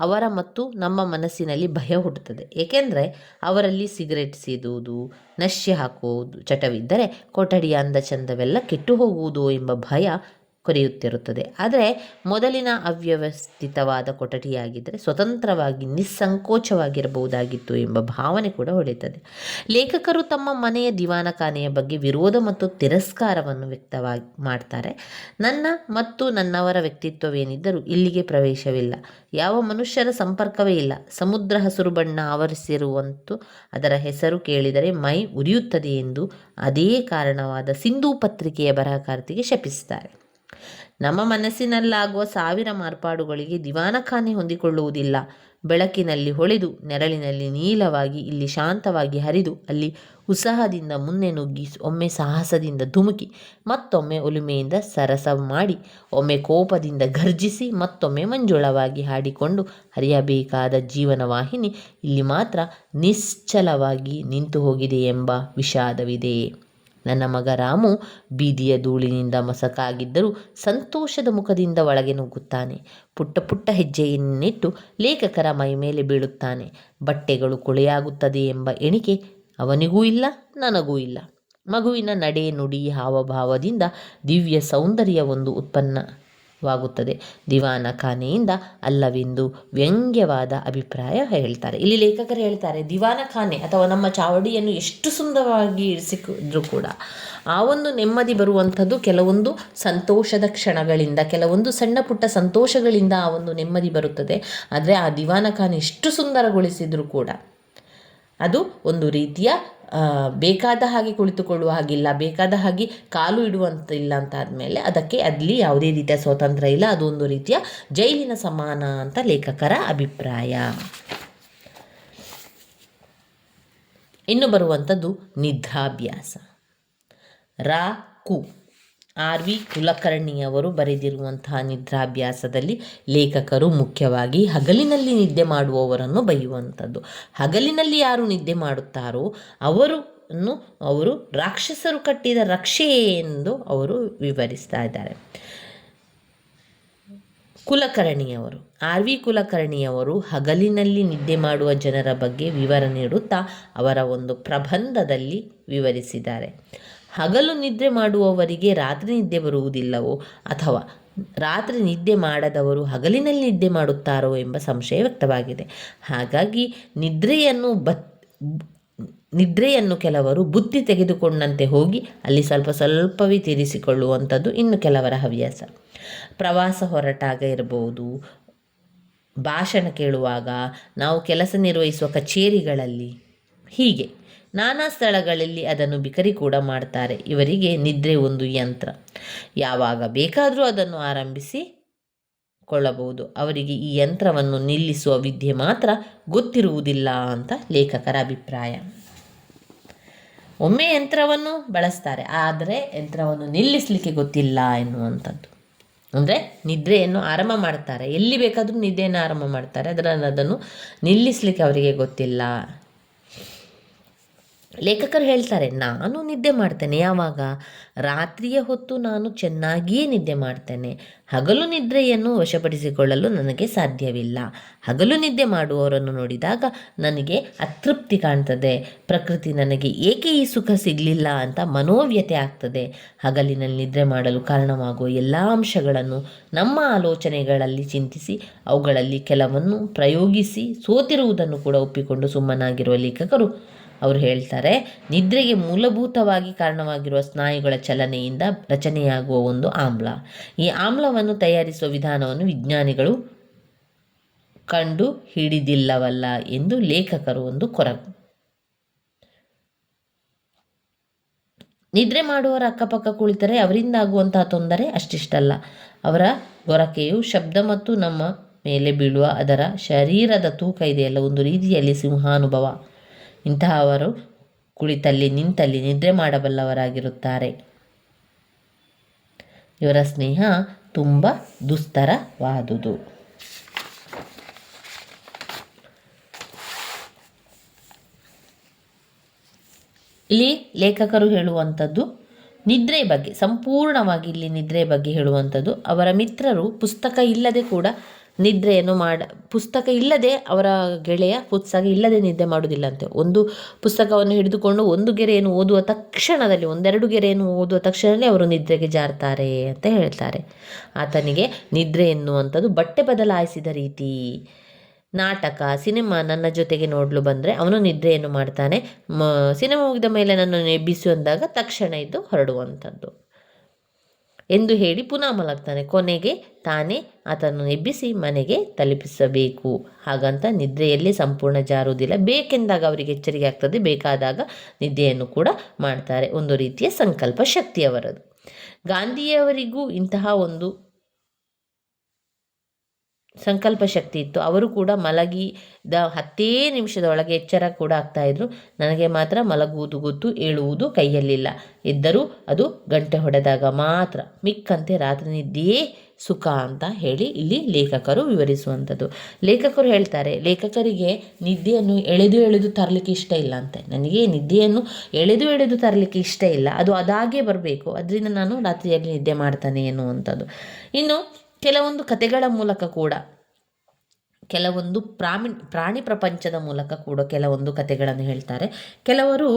ಅವರ ಮತ್ತು ನಮ್ಮ ಮನಸ್ಸಿನಲ್ಲಿ ಭಯ ಹುಟ್ಟುತ್ತದೆ. ಏಕೆಂದರೆ ಅವರಲ್ಲಿ ಸಿಗರೆಟ್ ಸೇದುವುದು, ನಶೆ ಹಾಕುವುದು ಚಟವಿದ್ದರೆ ಕೊಠಡಿಯ ಅಂದಚಂದವೆಲ್ಲ ಕೆಟ್ಟು ಹೋಗುವುದು ಎಂಬ ಭಯ ಕೊರೆಯುತ್ತಿರುತ್ತದೆ. ಆದರೆ ಮೊದಲಿನ ಅವ್ಯವಸ್ಥಿತವಾದ ಕೊಠಡಿಯಾಗಿದ್ದರೆ ಸ್ವತಂತ್ರವಾಗಿ ನಿಸ್ಸಂಕೋಚವಾಗಿರಬಹುದಾಗಿತ್ತು ಎಂಬ ಭಾವನೆ ಕೂಡ ಹೊಳೆಯುತ್ತದೆ. ಲೇಖಕರು ತಮ್ಮ ಮನೆಯ ದಿವಾನಖಾನೆಯ ಬಗ್ಗೆ ವಿರೋಧ ಮತ್ತು ತಿರಸ್ಕಾರವನ್ನು ವ್ಯಕ್ತವಾಗಿ ಮಾಡ್ತಾರೆ. ನನ್ನ ಮತ್ತು ನನ್ನವರ ವ್ಯಕ್ತಿತ್ವವೇನಿದ್ದರೂ ಇಲ್ಲಿಗೆ ಪ್ರವೇಶವಿಲ್ಲ, ಯಾವ ಮನುಷ್ಯರ ಸಂಪರ್ಕವೇ ಇಲ್ಲ. ಸಮುದ್ರ ಹಸಿರು ಬಣ್ಣ ಆವರಿಸಿರುವಂತೂ ಅದರ ಹೆಸರು ಕೇಳಿದರೆ ಮೈ ಉರಿಯುತ್ತದೆ ಎಂದು ಅದೇ ಕಾರಣವಾದ ಸಿಂಧೂ ಪತ್ರಿಕೆಯ ಬರಹಗಾರ್ತಿಗೆ ಶಪಿಸುತ್ತಾರೆ. ನಮ್ಮ ಮನಸ್ಸಿನಲ್ಲಾಗುವ 1000 ಮಾರ್ಪಾಡುಗಳಿಗೆ ದಿವಾನಖಾನೆ ಹೊಂದಿಕೊಳ್ಳುವುದಿಲ್ಲ. ಬೆಳಕಿನಲ್ಲಿ ಹೊಳೆದು, ನೆರಳಿನಲ್ಲಿ ನೀಲವಾಗಿ, ಇಲ್ಲಿ ಶಾಂತವಾಗಿ ಹರಿದು, ಅಲ್ಲಿ ಉತ್ಸಾಹದಿಂದ ಮುನ್ನೆ ನುಗ್ಗಿ, ಒಮ್ಮೆ ಸಾಹಸದಿಂದ ಧುಮುಕಿ, ಮತ್ತೊಮ್ಮೆ ಒಲುಮೆಯಿಂದ ಸರಸ ಮಾಡಿ, ಒಮ್ಮೆ ಕೋಪದಿಂದ ಗರ್ಜಿಸಿ, ಮತ್ತೊಮ್ಮೆ ಮಂಜುಳವಾಗಿ ಹಾಡಿಕೊಂಡು ಹರಿಯಬೇಕಾದ ಜೀವನ ವಾಹಿನಿ ಇಲ್ಲಿ ಮಾತ್ರ ನಿಶ್ಚಲವಾಗಿ ನಿಂತು ಹೋಗಿದೆ ಎಂಬ ವಿಷಾದವಿದೆ. ನನ್ನ ಮಗ ರಾಮು ಬೀದಿಯ ಧೂಳಿನಿಂದ ಮಸಕಾಗಿದ್ದರೂ ಸಂತೋಷದ ಮುಖದಿಂದ ಒಳಗೆ ನುಗ್ಗುತ್ತಾನೆ. ಪುಟ್ಟ ಪುಟ್ಟ ಹೆಜ್ಜೆಯನ್ನಿಟ್ಟು ಲೇಖಕರ ಮೈ ಮೇಲೆ ಬೀಳುತ್ತಾನೆ. ಬಟ್ಟೆಗಳು ಕೊಳೆಯಾಗುತ್ತದೆ ಎಂಬ ಎಣಿಕೆ ಅವನಿಗೂ ಇಲ್ಲ, ನನಗೂ ಇಲ್ಲ. ಮಗುವಿನ ನಡೆ, ನುಡಿ, ಹಾವಭಾವದಿಂದ ದಿವ್ಯ ಸೌಂದರ್ಯ ಒಂದು ಉತ್ಪನ್ನವಾಗುತ್ತದೆ. ದಿವಾನಖಾನೆಯಿಂದ ಅಲ್ಲವೆಂದು ವ್ಯಂಗ್ಯವಾದ ಅಭಿಪ್ರಾಯ ಹೇಳ್ತಾರೆ. ಇಲ್ಲಿ ಲೇಖಕರು ಹೇಳ್ತಾರೆ, ದಿವಾನಖಾನೆ ಅಥವಾ ನಮ್ಮ ಚಾವಡಿಯನ್ನು ಎಷ್ಟು ಸುಂದರವಾಗಿ ಇರಿಸಿದ್ರು ಕೂಡ ಆ ಒಂದು ನೆಮ್ಮದಿ ಬರುವಂಥದ್ದು ಕೆಲವೊಂದು ಸಂತೋಷದ ಕ್ಷಣಗಳಿಂದ, ಕೆಲವೊಂದು ಸಣ್ಣ ಪುಟ್ಟ ಸಂತೋಷಗಳಿಂದ ಆ ಒಂದು ನೆಮ್ಮದಿ ಬರುತ್ತದೆ. ಆದರೆ ಆ ದಿವಾನಖಾನೆ ಎಷ್ಟು ಸುಂದರಗೊಳಿಸಿದರೂ ಕೂಡ ಅದು ಒಂದು ರೀತಿಯ ಬೇಕಾದ ಹಾಗೆ ಕುಳಿತುಕೊಳ್ಳುವ ಹಾಗಿಲ್ಲ, ಬೇಕಾದ ಹಾಗೆ ಕಾಲು ಇಡುವಂತಿಲ್ಲ ಅಂತ ಆದಮೇಲೆ ಅದಕ್ಕೆ ಅಲ್ಲಿ ಯಾವುದೇ ರೀತಿಯ ಸ್ವಾತಂತ್ರ್ಯ ಇಲ್ಲ. ಅದೊಂದು ರೀತಿಯ ಜೈಲಿನ ಸಮಾನ ಅಂತ ಲೇಖಕರ ಅಭಿಪ್ರಾಯ. ಇನ್ನು ಬರುವಂಥದ್ದು ನಿದ್ರಾಭ್ಯಾಸ. ರಾ ಕು ಆರ್ ವಿ ಕುಲಕರ್ಣಿಯವರು ಬರೆದಿರುವಂತಹ ನಿದ್ರಾಭ್ಯಾಸದಲ್ಲಿ ಲೇಖಕರು ಮುಖ್ಯವಾಗಿ ಹಗಲಿನಲ್ಲಿ ನಿದ್ದೆ ಮಾಡುವವರನ್ನು ಬೈಯುವಂಥದ್ದು. ಹಗಲಿನಲ್ಲಿ ಯಾರು ನಿದ್ದೆ ಮಾಡುತ್ತಾರೋ ಅವರು ರಾಕ್ಷಸರು ಕಟ್ಟಿದ ರಕ್ಷೆ ಎಂದು ಅವರು ವಿವರಿಸ್ತಾ ಇದ್ದಾರೆ. ಕುಲಕರ್ಣಿಯವರು ಆರ್ ವಿ ಕುಲಕರ್ಣಿಯವರು ಹಗಲಿನಲ್ಲಿ ನಿದ್ದೆ ಮಾಡುವ ಜನರ ಬಗ್ಗೆ ವಿವರ ನೀಡುತ್ತಾ ಅವರ ಒಂದು ಪ್ರಬಂಧದಲ್ಲಿ ವಿವರಿಸಿದ್ದಾರೆ. ಹಗಲು ನಿದ್ರೆ ಮಾಡುವವರಿಗೆ ರಾತ್ರಿ ನಿದ್ದೆ ಬರುವುದಿಲ್ಲವೋ ಅಥವಾ ರಾತ್ರಿ ನಿದ್ದೆ ಮಾಡದವರು ಹಗಲಿನಲ್ಲಿ ನಿದ್ದೆ ಮಾಡುತ್ತಾರೋ ಎಂಬ ಸಂಶಯ ವ್ಯಕ್ತವಾಗಿದೆ. ಹಾಗಾಗಿ ನಿದ್ರೆಯನ್ನು ಕೆಲವರು ಬುದ್ಧಿ ತೆಗೆದುಕೊಂಡಂತೆ ಹೋಗಿ ಅಲ್ಲಿ ಸ್ವಲ್ಪವೇ ತೀರಿಸಿಕೊಳ್ಳುವಂಥದ್ದು ಇನ್ನು ಕೆಲವರ ಹವ್ಯಾಸ. ಪ್ರವಾಸ ಹೊರಟಾಗ ಇರಬಹುದು, ಭಾಷಣ ಕೇಳುವಾಗ, ನಾವು ಕೆಲಸ ನಿರ್ವಹಿಸುವ ಕಚೇರಿಗಳಲ್ಲಿ, ಹೀಗೆ ನಾನಾ ಸ್ಥಳಗಳಲ್ಲಿ ಅದನ್ನು ಬಿಕರಿ ಕೂಡ ಮಾಡ್ತಾರೆ. ಇವರಿಗೆ ನಿದ್ರೆ ಒಂದು ಯಂತ್ರ, ಯಾವಾಗ ಬೇಕಾದರೂ ಅದನ್ನು ಆರಂಭಿಸಿಕೊಳ್ಳಬಹುದು. ಅವರಿಗೆ ಈ ಯಂತ್ರವನ್ನು ನಿಲ್ಲಿಸುವ ವಿದ್ಯೆ ಮಾತ್ರ ಗೊತ್ತಿರುವುದಿಲ್ಲ ಅಂತ ಲೇಖಕರ ಅಭಿಪ್ರಾಯ. ಒಮ್ಮೆ ಯಂತ್ರವನ್ನು ಬಳಸ್ತಾರೆ, ಆದರೆ ಯಂತ್ರವನ್ನು ನಿಲ್ಲಿಸಲಿಕ್ಕೆ ಗೊತ್ತಿಲ್ಲ ಎನ್ನುವಂಥದ್ದು. ಅಂದರೆ ನಿದ್ರೆಯನ್ನು ಆರಂಭ ಮಾಡ್ತಾರೆ, ಎಲ್ಲಿ ಬೇಕಾದರೂ ನಿದ್ದೆಯನ್ನು ಆರಂಭ ಮಾಡ್ತಾರೆ, ಅದನ್ನು ನಿಲ್ಲಿಸಲಿಕ್ಕೆ ಅವರಿಗೆ ಗೊತ್ತಿಲ್ಲ. ಲೇಖಕರು ಹೇಳ್ತಾರೆ, ನಾನು ನಿದ್ದೆ ಮಾಡ್ತೇನೆ. ಯಾವಾಗ? ರಾತ್ರಿಯ ಹೊತ್ತು ನಾನು ಚೆನ್ನಾಗಿಯೇ ನಿದ್ದೆ ಮಾಡ್ತೇನೆ. ಹಗಲು ನಿದ್ರೆಯನ್ನು ವಶಪಡಿಸಿಕೊಳ್ಳಲು ನನಗೆ ಸಾಧ್ಯವಿಲ್ಲ. ಹಗಲು ನಿದ್ದೆ ಮಾಡುವವರನ್ನು ನೋಡಿದಾಗ ನನಗೆ ಅತೃಪ್ತಿ ಕಾಣ್ತದೆ. ಪ್ರಕೃತಿ ನನಗೆ ಏಕೆ ಈ ಸುಖ ಸಿಗಲಿಲ್ಲ ಅಂತ ಮನೋವ್ಯತೆ ಆಗ್ತದೆ. ಹಗಲಿನಲ್ಲಿ ನಿದ್ರೆ ಮಾಡಲು ಕಾರಣವಾಗುವ ಎಲ್ಲ ಅಂಶಗಳನ್ನು ನಮ್ಮ ಆಲೋಚನೆಗಳಲ್ಲಿ ಚಿಂತಿಸಿ ಅವುಗಳಲ್ಲಿ ಕೆಲವನ್ನು ಪ್ರಯೋಗಿಸಿ ಸೋತಿರುವುದನ್ನು ಕೂಡ ಒಪ್ಪಿಕೊಂಡು ಸುಮ್ಮನಾಗಿರುವ ಲೇಖಕರು ಅವರು ಹೇಳ್ತಾರೆ, ನಿದ್ರೆಗೆ ಮೂಲಭೂತವಾಗಿ ಕಾರಣವಾಗಿರುವ ಸ್ನಾಯುಗಳ ಚಲನೆಯಿಂದ ರಚನೆಯಾಗುವ ಒಂದು ಆಮ್ಲ. ಈ ಆಮ್ಲವನ್ನು ತಯಾರಿಸುವ ವಿಧಾನವನ್ನು ವಿಜ್ಞಾನಿಗಳು ಕಂಡು ಹಿಡಿದಿಲ್ಲವಲ್ಲ ಎಂದು ಲೇಖಕರು ಒಂದು ಕೊರಗು. ನಿದ್ರೆ ಮಾಡುವವರ ಅಕ್ಕಪಕ್ಕ ಕುಳಿತರೆ ಅವರಿಂದಾಗುವಂತಹ ತೊಂದರೆ ಅಷ್ಟಿಷ್ಟಲ್ಲ. ಅವರ ಗೊರಕೆಯು ಶಬ್ದ ಮತ್ತು ನಮ್ಮ ಮೇಲೆ ಬೀಳುವ ಅದರ ಶರೀರದ ತೂಕ ಇದೆಯಲ್ಲ, ಒಂದು ರೀತಿಯಲ್ಲಿ ಸಿಂಹಾನುಭವ. ಇಂತಹವರು ಕುಳಿತಲ್ಲಿ ನಿಂತಲ್ಲಿ ನಿದ್ರೆ ಮಾಡಬಲ್ಲವರಾಗಿರುತ್ತಾರೆ. ಇವರ ಸ್ನೇಹ ತುಂಬ ದುಸ್ತರವಾದುದು. ಇಲ್ಲಿ ಲೇಖಕರು ಹೇಳುವಂಥದ್ದು ನಿದ್ರೆ ಬಗ್ಗೆ, ಸಂಪೂರ್ಣವಾಗಿ ಇಲ್ಲಿ ನಿದ್ರೆ ಬಗ್ಗೆ ಹೇಳುವಂಥದ್ದು. ಅವರ ಮಿತ್ರರು ಪುಸ್ತಕ ಇಲ್ಲದೆ ಕೂಡ ಪುಸ್ತಕ ಇಲ್ಲದೆ ಅವರ ಗೆಳೆಯ ಪುಸ್ತಕ ಇಲ್ಲದೆ ನಿದ್ದೆ ಮಾಡುವುದಿಲ್ಲಂತೆ. ಒಂದು ಪುಸ್ತಕವನ್ನು ಹಿಡಿದುಕೊಂಡು ಒಂದು ಗೆರೆಯನ್ನು ಓದುವ ತಕ್ಷಣದಲ್ಲಿ, ಒಂದೆರಡು ಗೆರೆಯನ್ನು ಓದುವ ತಕ್ಷಣದಲ್ಲಿ ಅವರು ನಿದ್ರೆಗೆ ಜಾರ್ತಾರೆ ಅಂತ ಹೇಳ್ತಾರೆ. ಆತನಿಗೆ ನಿದ್ರೆ ಎನ್ನುವಂಥದ್ದು ಬಟ್ಟೆ ಬದಲಾಯಿಸಿದ ರೀತಿ. ನಾಟಕ, ಸಿನಿಮಾ ನನ್ನ ಜೊತೆಗೆ ನೋಡಲು ಬಂದರೆ ಅವನು ನಿದ್ರೆಯನ್ನು ಮಾಡ್ತಾನೆ. ಸಿನಿಮಾ ಮುಗಿದ ಮೇಲೆ ನನ್ನನ್ನು ಎಬ್ಬಿಸು ಅಂದಾಗ ತಕ್ಷಣ ಇದ್ದು ಹೊರಡುವಂಥದ್ದು ಎಂದು ಹೇಳಿ ಪುನಃ ಮಲಗ್ತಾನೆ. ಕೊನೆಗೆ ತಾನೇ ಆತನನ್ನು ಎಬ್ಬಿಸಿ ಮನೆಗೆ ತಲುಪಿಸಬೇಕು. ಹಾಗಂತ ನಿದ್ರೆಯಲ್ಲಿ ಸಂಪೂರ್ಣ ಜಾರುವುದಿಲ್ಲ. ಬೇಕೆಂದಾಗ ಅವರಿಗೆ ಎಚ್ಚರಿಕೆ ಆಗ್ತದೆ, ಬೇಕಾದಾಗ ನಿದ್ದೆಯನ್ನು ಕೂಡ ಮಾಡ್ತಾರೆ. ಒಂದು ರೀತಿಯ ಸಂಕಲ್ಪ ಶಕ್ತಿಯವರದು. ಗಾಂಧಿಯವರಿಗೂ ಇಂತಹ ಒಂದು ಸಂಕಲ್ಪ ಶಕ್ತಿ ಇತ್ತು. ಅವರು ಕೂಡ ಮಲಗಿದ 10 ನಿಮಿಷದೊಳಗೆ ಎಚ್ಚರ ಕೂಡ ಆಗ್ತಾಯಿದ್ರು. ನನಗೆ ಮಾತ್ರ ಮಲಗುವುದು ಗೊತ್ತು, ಏಳುವುದು ಕೈಯಲ್ಲಿಲ್ಲ. ಎದ್ದರೂ ಅದು ಗಂಟೆ ಹೊಡೆದಾಗ ಮಾತ್ರ. ಮಿಕ್ಕಂತೆ ರಾತ್ರಿ ನಿದ್ದೆಯೇ ಸುಖ ಅಂತ ಹೇಳಿ ಇಲ್ಲಿ ಲೇಖಕರು ವಿವರಿಸುವಂಥದ್ದು. ಲೇಖಕರು ಹೇಳ್ತಾರೆ, ಲೇಖಕರಿಗೆ ನಿದ್ದೆಯನ್ನು ಎಳೆದು ತರಲಿಕ್ಕೆ ಇಷ್ಟ ಇಲ್ಲ ಅಂತೆ. ನನಗೆ ನಿದ್ದೆಯನ್ನು ಎಳೆದು ತರಲಿಕ್ಕೆ ಇಷ್ಟ ಇಲ್ಲ, ಅದು ಅದಾಗೇ ಬರಬೇಕು, ಅದರಿಂದ ನಾನು ರಾತ್ರಿಯಲ್ಲಿ ನಿದ್ದೆ ಮಾಡ್ತಾನೆ ಎನ್ನುವಂಥದ್ದು. ಇನ್ನು ಕೆಲವೊಂದು ಕಥೆಗಳ ಮೂಲಕ ಕೂಡ, ಕೆಲವೊಂದು ಪ್ರಾಣಿ ಪ್ರಪಂಚದ ಮೂಲಕ ಕೂಡ ಕೆಲವೊಂದು ಕಥೆಗಳನ್ನು ಹೇಳ್ತಾರೆ. ಕೆಲವರು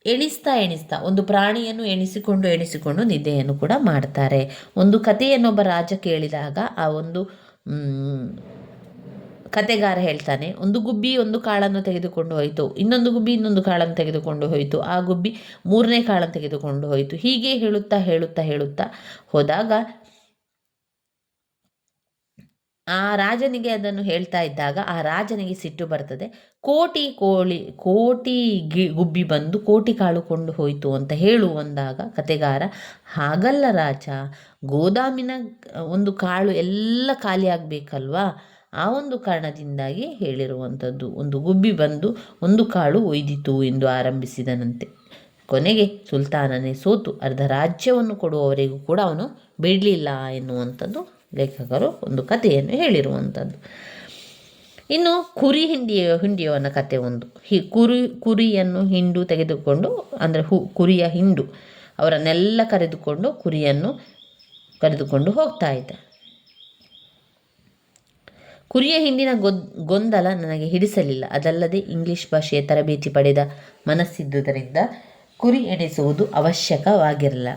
ಎಣಿಸ್ತಾ ಒಂದು ಪ್ರಾಣಿಯನ್ನು ಎಣಿಸಿಕೊಂಡು ನಿದ್ದೆಯನ್ನು ಕೂಡ ಮಾಡ್ತಾರೆ. ಒಂದು ಕಥೆಯನ್ನೊಬ್ಬ ರಾಜ ಕೇಳಿದಾಗ ಆ ಒಂದು ಕತೆಗಾರ ಹೇಳ್ತಾನೆ, ಒಂದು ಗುಬ್ಬಿ ಒಂದು ಕಾಳನ್ನು ತೆಗೆದುಕೊಂಡು ಹೋಯಿತು, ಇನ್ನೊಂದು ಗುಬ್ಬಿ ಇನ್ನೊಂದು ಕಾಳನ್ನು ತೆಗೆದುಕೊಂಡು ಹೋಯಿತು, ಆ ಗುಬ್ಬಿ 3ನೇ ಕಾಳನ್ನು ತೆಗೆದುಕೊಂಡು ಹೋಯಿತು. ಹೀಗೆ ಹೇಳುತ್ತಾ ಹೋದಾಗ ಆ ರಾಜನಿಗೆ ಅದನ್ನು ಹೇಳ್ತಾ ಇದ್ದಾಗ ಆ ರಾಜನಿಗೆ ಸಿಟ್ಟು ಬರ್ತದೆ. ಕೋಟಿ ಗುಬ್ಬಿ ಬಂದು ಕೋಟಿ ಕಾಳು ಕೊಂಡು ಹೋಯಿತು ಅಂತ ಹೇಳುವಂದಾಗ ಕತೆಗಾರ, ಹಾಗಲ್ಲ ರಾಜ, ಗೋದಾಮಿನ ಒಂದು ಕಾಳು ಎಲ್ಲ ಖಾಲಿ ಆಗಬೇಕಲ್ವಾ, ಆ ಒಂದು ಕಾರಣದಿಂದಾಗಿ ಹೇಳಿರುವಂಥದ್ದು. ಒಂದು ಗುಬ್ಬಿ ಬಂದು ಒಂದು ಕಾಳು ಒಯ್ದಿತು ಎಂದು ಆರಂಭಿಸಿದನಂತೆ. ಕೊನೆಗೆ ಸುಲ್ತಾನನೇ ಸೋತು ಅರ್ಧ ರಾಜ್ಯವನ್ನು ಕೊಡುವವರೆಗೂ ಕೂಡ ಅವನು ಬಿಡಲಿಲ್ಲ ಎನ್ನುವಂಥದ್ದು ಲೇಖಕರು ಒಂದು ಕಥೆಯನ್ನು ಹೇಳಿರುವಂಥದ್ದು. ಇನ್ನು ಕುರಿ ಹಿಂಡಿಯವನ ಕತೆ ಒಂದು. ಕುರಿಯನ್ನು ಹಿಂಡು ತೆಗೆದುಕೊಂಡು, ಅಂದರೆ ಕುರಿಯ ಹಿಂಡು ಅವರನ್ನೆಲ್ಲ ಕರೆದುಕೊಂಡು ಕುರಿಯನ್ನು ಕರೆದುಕೊಂಡು ಹೋಗ್ತಾ ಇದ್ದ. ಕುರಿಯ ಹಿಂಡಿನ ಗೊಂದಲ ನನಗೆ ಹಿಡಿಸಲಿಲ್ಲ. ಅದಲ್ಲದೆ ಇಂಗ್ಲಿಷ್ ಭಾಷೆಯ ತರಬೇತಿ ಪಡೆದ ಮನಸ್ಸಿದ್ದುದರಿಂದ ಕುರಿ ಎಣಿಸುವುದು ಅವಶ್ಯಕವಾಗಿರಲಿಲ್ಲ.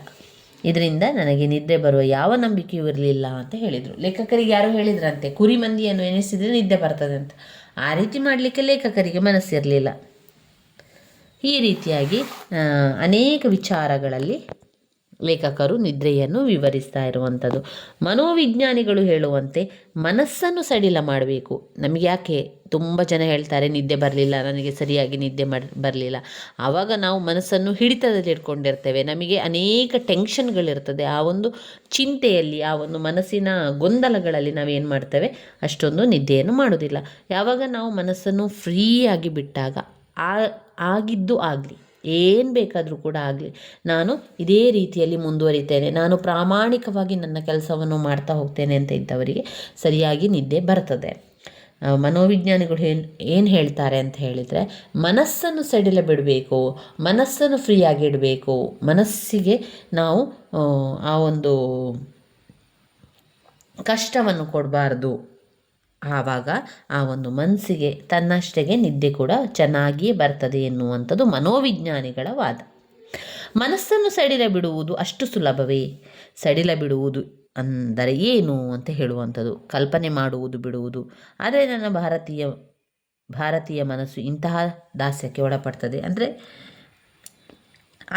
ಇದರಿಂದ ನನಗೆ ನಿದ್ದೆ ಬರುವ ಯಾವ ನಂಬಿಕೆಯೂ ಇರಲಿಲ್ಲ ಅಂತ ಹೇಳಿದರು. ಲೇಖಕರಿಗೆ ಯಾರು ಹೇಳಿದ್ರಂತೆ ಕುರಿ ಮಂದಿಯನ್ನು ಎಣಿಸಿದರೆ ನಿದ್ದೆ ಬರ್ತದೆ ಅಂತ. ಆ ರೀತಿ ಮಾಡಲಿಕ್ಕೆ ಲೇಖಕರಿಗೆ ಮನಸ್ಸಿರಲಿಲ್ಲ. ಈ ರೀತಿಯಾಗಿ ಅನೇಕ ವಿಚಾರಗಳಲ್ಲಿ ಲೇಖಕರು ನಿದ್ರೆಯನ್ನು ವಿವರಿಸ್ತಾ ಇರುವಂಥದ್ದು. ಮನೋವಿಜ್ಞಾನಿಗಳು ಹೇಳುವಂತೆ ಮನಸ್ಸನ್ನು ಸಡಿಲ ಮಾಡಬೇಕು. ನಮಗೆ ಯಾಕೆ ತುಂಬ ಜನ ಹೇಳ್ತಾರೆ ನಿದ್ದೆ ಬರಲಿಲ್ಲ, ನನಗೆ ಸರಿಯಾಗಿ ನಿದ್ದೆ ಬರಲಿಲ್ಲ. ಆವಾಗ ನಾವು ಮನಸ್ಸನ್ನು ಹಿಡಿತದಲ್ಲಿ ಇಟ್ಕೊಂಡಿರ್ತೇವೆ. ನಮಗೆ ಅನೇಕ ಟೆನ್ಷನ್ಗಳಿರ್ತದೆ. ಆ ಒಂದು ಚಿಂತೆಯಲ್ಲಿ, ಆ ಒಂದು ಮನಸ್ಸಿನ ಗೊಂದಲಗಳಲ್ಲಿ ನಾವೇನು ಮಾಡ್ತೇವೆ, ಅಷ್ಟೊಂದು ನಿದ್ದೆಯನ್ನು ಮಾಡೋದಿಲ್ಲ. ಯಾವಾಗ ನಾವು ಮನಸ್ಸನ್ನು ಫ್ರೀಯಾಗಿ ಬಿಟ್ಟಾಗ ಆಗಿದ್ದು ಆಗಲಿ, ಏನು ಬೇಕಾದರೂ ಕೂಡ ಆಗಲಿ, ನಾನು ಇದೇ ರೀತಿಯಲ್ಲಿ ಮುಂದುವರಿತೇನೆ, ನಾನು ಪ್ರಾಮಾಣಿಕವಾಗಿ ನನ್ನ ಕೆಲಸವನ್ನು ಮಾಡ್ತಾ ಹೋಗ್ತೇನೆ ಅಂತ ಇದ್ದವರಿಗೆ ಸರಿಯಾಗಿ ನಿದ್ದೆ ಬರ್ತದೆ. ಮನೋವಿಜ್ಞಾನಿಗಳು ಏನು ಹೇಳ್ತಾರೆ ಅಂತ ಹೇಳಿದರೆ, ಮನಸ್ಸನ್ನು ಸಡಿಲ ಬಿಡಬೇಕು, ಮನಸ್ಸನ್ನು ಫ್ರೀಯಾಗಿ ಇಡಬೇಕು, ಮನಸ್ಸಿಗೆ ನಾವು ಆ ಒಂದು ಕಷ್ಟವನ್ನು ಕೊಡಬಾರ್ದು. ಆವಾಗ ಆ ಒಂದು ಮನಸ್ಸಿಗೆ ತನ್ನಷ್ಟೆಗೆ ನಿದ್ದೆ ಕೂಡ ಚೆನ್ನಾಗಿಯೇ ಬರ್ತದೆ ಎನ್ನುವಂಥದ್ದು ಮನೋವಿಜ್ಞಾನಿಗಳ ವಾದ. ಮನಸ್ಸನ್ನು ಸಡಿಲ ಬಿಡುವುದು ಅಷ್ಟು ಸುಲಭವೇ? ಸಡಿಲ ಬಿಡುವುದು ಅಂದರೆ ಏನು ಅಂತ ಹೇಳುವಂಥದ್ದು, ಕಲ್ಪನೆ ಮಾಡುವುದು ಬಿಡುವುದು. ಆದರೆ ನನ್ನ ಭಾರತೀಯ ಮನಸ್ಸು ಇಂತಹ ದಾಸ್ಯಕ್ಕೆ ಒಳಪಡ್ತದೆ. ಅಂದರೆ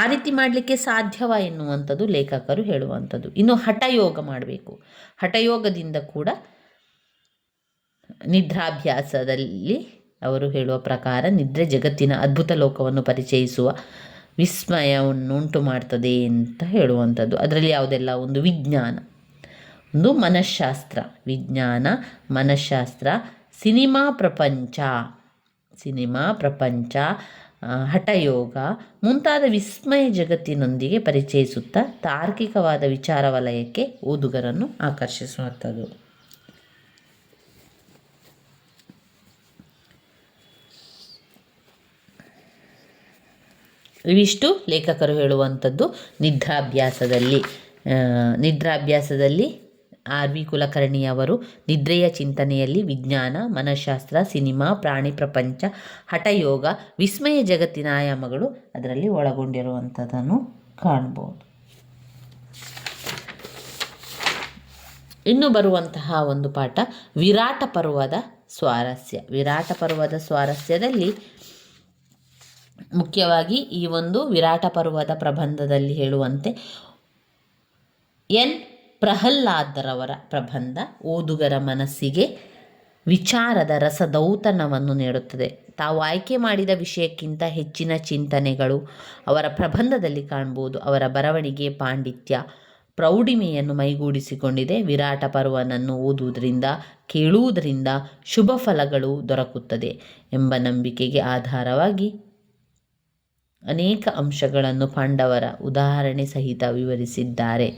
ಆ ರೀತಿ ಮಾಡಲಿಕ್ಕೆ ಸಾಧ್ಯವ ಎನ್ನುವಂಥದ್ದು ಲೇಖಕರು ಹೇಳುವಂಥದ್ದು. ಇನ್ನು ಹಠಯೋಗ ಮಾಡಬೇಕು. ಹಠಯೋಗದಿಂದ ಕೂಡ ನಿದ್ರಾಭ್ಯಾಸದಲ್ಲಿ ಅವರು ಹೇಳುವ ಪ್ರಕಾರ ನಿದ್ರೆ ಜಗತ್ತಿನ ಅದ್ಭುತ ಲೋಕವನ್ನು ಪರಿಚಯಿಸುವ ವಿಸ್ಮಯವನ್ನುಂಟು ಮಾಡ್ತದೆ ಅಂತ ಹೇಳುವಂಥದ್ದು. ಅದರಲ್ಲಿ ಯಾವುದೆಲ್ಲ, ಒಂದು ವಿಜ್ಞಾನ, ಒಂದು ಮನಃಶಾಸ್ತ್ರ, ವಿಜ್ಞಾನ, ಮನಃಶಾಸ್ತ್ರ, ಸಿನಿಮಾ ಪ್ರಪಂಚ, ಹಠಯೋಗ ಮುಂತಾದ ವಿಸ್ಮಯ ಜಗತ್ತಿನೊಂದಿಗೆ ಪರಿಚಯಿಸುತ್ತಾ ತಾರ್ಕಿಕವಾದ ವಿಚಾರ ವಲಯಕ್ಕೆ ಓದುಗರನ್ನು ಆಕರ್ಷಿಸುವಂಥದ್ದು. ಇವಿಷ್ಟು ಲೇಖಕರು ಹೇಳುವಂಥದ್ದು ನಿದ್ರಾಭ್ಯಾಸದಲ್ಲಿ ಆರ್ ವಿ ಕುಲಕರ್ಣಿಯವರು ನಿದ್ರೆಯ ಚಿಂತನೆಯಲ್ಲಿ ವಿಜ್ಞಾನ, ಮನಃಶಾಸ್ತ್ರ, ಸಿನಿಮಾ, ಪ್ರಾಣಿ ಪ್ರಪಂಚ, ಹಠಯೋಗ, ವಿಸ್ಮಯ ಜಗತ್ತಿನ ಆಯಾಮಗಳು ಅದರಲ್ಲಿ ಒಳಗೊಂಡಿರುವಂಥದ್ದನ್ನು ಕಾಣ್ಬೋದು. ಇನ್ನು ಬರುವಂತಹ ಒಂದು ಪಾಠ ವಿರಾಟ ಪರ್ವದ ಸ್ವಾರಸ್ಯ. ವಿರಾಟ ಪರ್ವದ ಸ್ವಾರಸ್ಯದಲ್ಲಿ ಮುಖ್ಯವಾಗಿ ಈ ಒಂದು ವಿರಾಟ ಪರ್ವದ ಪ್ರಬಂಧದಲ್ಲಿ ಹೇಳುವಂತೆ ಎನ್ ಪ್ರಹ್ಲಾದರವರ ಪ್ರಬಂಧ ಓದುಗರ ಮನಸ್ಸಿಗೆ ವಿಚಾರದ ರಸದೌತಣವನ್ನು ನೀಡುತ್ತದೆ. ತಾವು ಆಯ್ಕೆ ಮಾಡಿದ ವಿಷಯಕ್ಕಿಂತ ಹೆಚ್ಚಿನ ಚಿಂತನೆಗಳು ಅವರ ಪ್ರಬಂಧದಲ್ಲಿ ಕಾಣ್ಬೋದು. ಅವರ ಬರವಣಿಗೆ ಪಾಂಡಿತ್ಯ, ಪ್ರೌಢಿಮೆಯನ್ನು ಮೈಗೂಡಿಸಿಕೊಂಡಿದೆ. ವಿರಾಟ ಪರ್ವನನ್ನು ಓದುವುದರಿಂದ, ಕೇಳುವುದರಿಂದ ಶುಭ ಫಲಗಳು ದೊರಕುತ್ತದೆ ಎಂಬ ನಂಬಿಕೆಗೆ ಆಧಾರವಾಗಿ ಅನೇಕ ಅಂಶಗಳನ್ನು ಪಾಂಡವರ ಉದಾಹರಣೆ ಸಹಿತ ವಿವರಿಸಿದ್ದಾರೆ.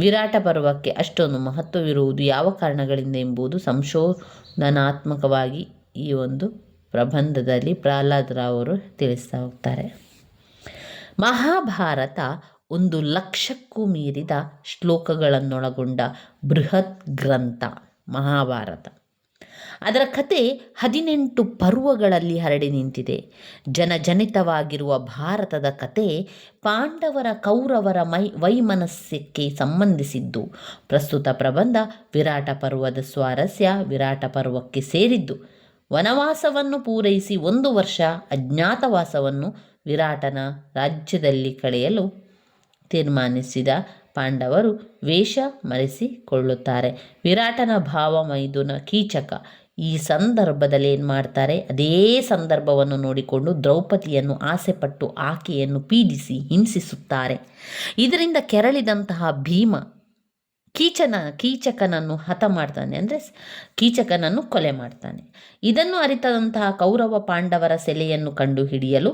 ವಿರಾಟ ಪರ್ವಕ್ಕೆ ಅಷ್ಟೊಂದು ಮಹತ್ವವಿರುವುದು ಯಾವ ಕಾರಣಗಳಿಂದ ಎಂಬುದು ಸಂಶೋಧನಾತ್ಮಕವಾಗಿ ಈ ಒಂದು ಪ್ರಬಂಧದಲ್ಲಿ ಪ್ರಹ್ಲಾದರಾವರು ತಿಳಿಸ್ತಾ ಹೋಗ್ತಾರೆ. ಮಹಾಭಾರತ 1,00,000ಕ್ಕೂ ಮೀರಿದ ಶ್ಲೋಕಗಳನ್ನೊಳಗೊಂಡ ಬೃಹತ್ ಗ್ರಂಥ ಮಹಾಭಾರತ. ಅದರ ಕತೆ 18 ಪರ್ವಗಳಲ್ಲಿ ಹರಡಿ ನಿಂತಿದೆ. ಜನಜನಿತವಾಗಿರುವ ಭಾರತದ ಕತೆ ಪಾಂಡವರ ಕೌರವರ ವೈಮನಸ್ಯಕ್ಕೆ ಸಂಬಂಧಿಸಿದ್ದು. ಪ್ರಸ್ತುತ ಪ್ರಬಂಧ ವಿರಾಟ ಪರ್ವದ ಸ್ವಾರಸ್ಯ ವಿರಾಟ ಪರ್ವಕ್ಕೆ ಸೇರಿದ್ದು. ವನವಾಸವನ್ನು ಪೂರೈಸಿ 1 ವರ್ಷ ಅಜ್ಞಾತವಾಸವನ್ನು ವಿರಾಟನ ರಾಜ್ಯದಲ್ಲಿ ಕಳೆಯಲು ತೀರ್ಮಾನಿಸಿದ ಪಾಂಡವರು ವೇಷ ಮರೆಸಿಕೊಳ್ಳುತ್ತಾರೆ. ವಿರಾಟನ ಭಾವ ಮೈದುನ ಕೀಚಕ ಈ ಸಂದರ್ಭದಲ್ಲಿ ಏನು ಮಾಡ್ತಾರೆ, ಅದೇ ಸಂದರ್ಭವನ್ನು ನೋಡಿಕೊಂಡು ದ್ರೌಪದಿಯನ್ನು ಆಸೆಪಟ್ಟು ಆಕೆಯನ್ನು ಪೀಡಿಸಿ ಹಿಂಸಿಸುತ್ತಾರೆ. ಇದರಿಂದ ಕೆರಳಿದಂತಹ ಭೀಮ ಕೀಚಕನನ್ನು ಹತ ಮಾಡ್ತಾನೆ, ಅಂದರೆ ಕೀಚಕನನ್ನು ಕೊಲೆ ಮಾಡ್ತಾನೆ. ಇದನ್ನು ಅರಿತಂತಹ ಕೌರವ ಪಾಂಡವರ ಸೆಲೆಯನ್ನು ಕಂಡು ಹಿಡಿಯಲು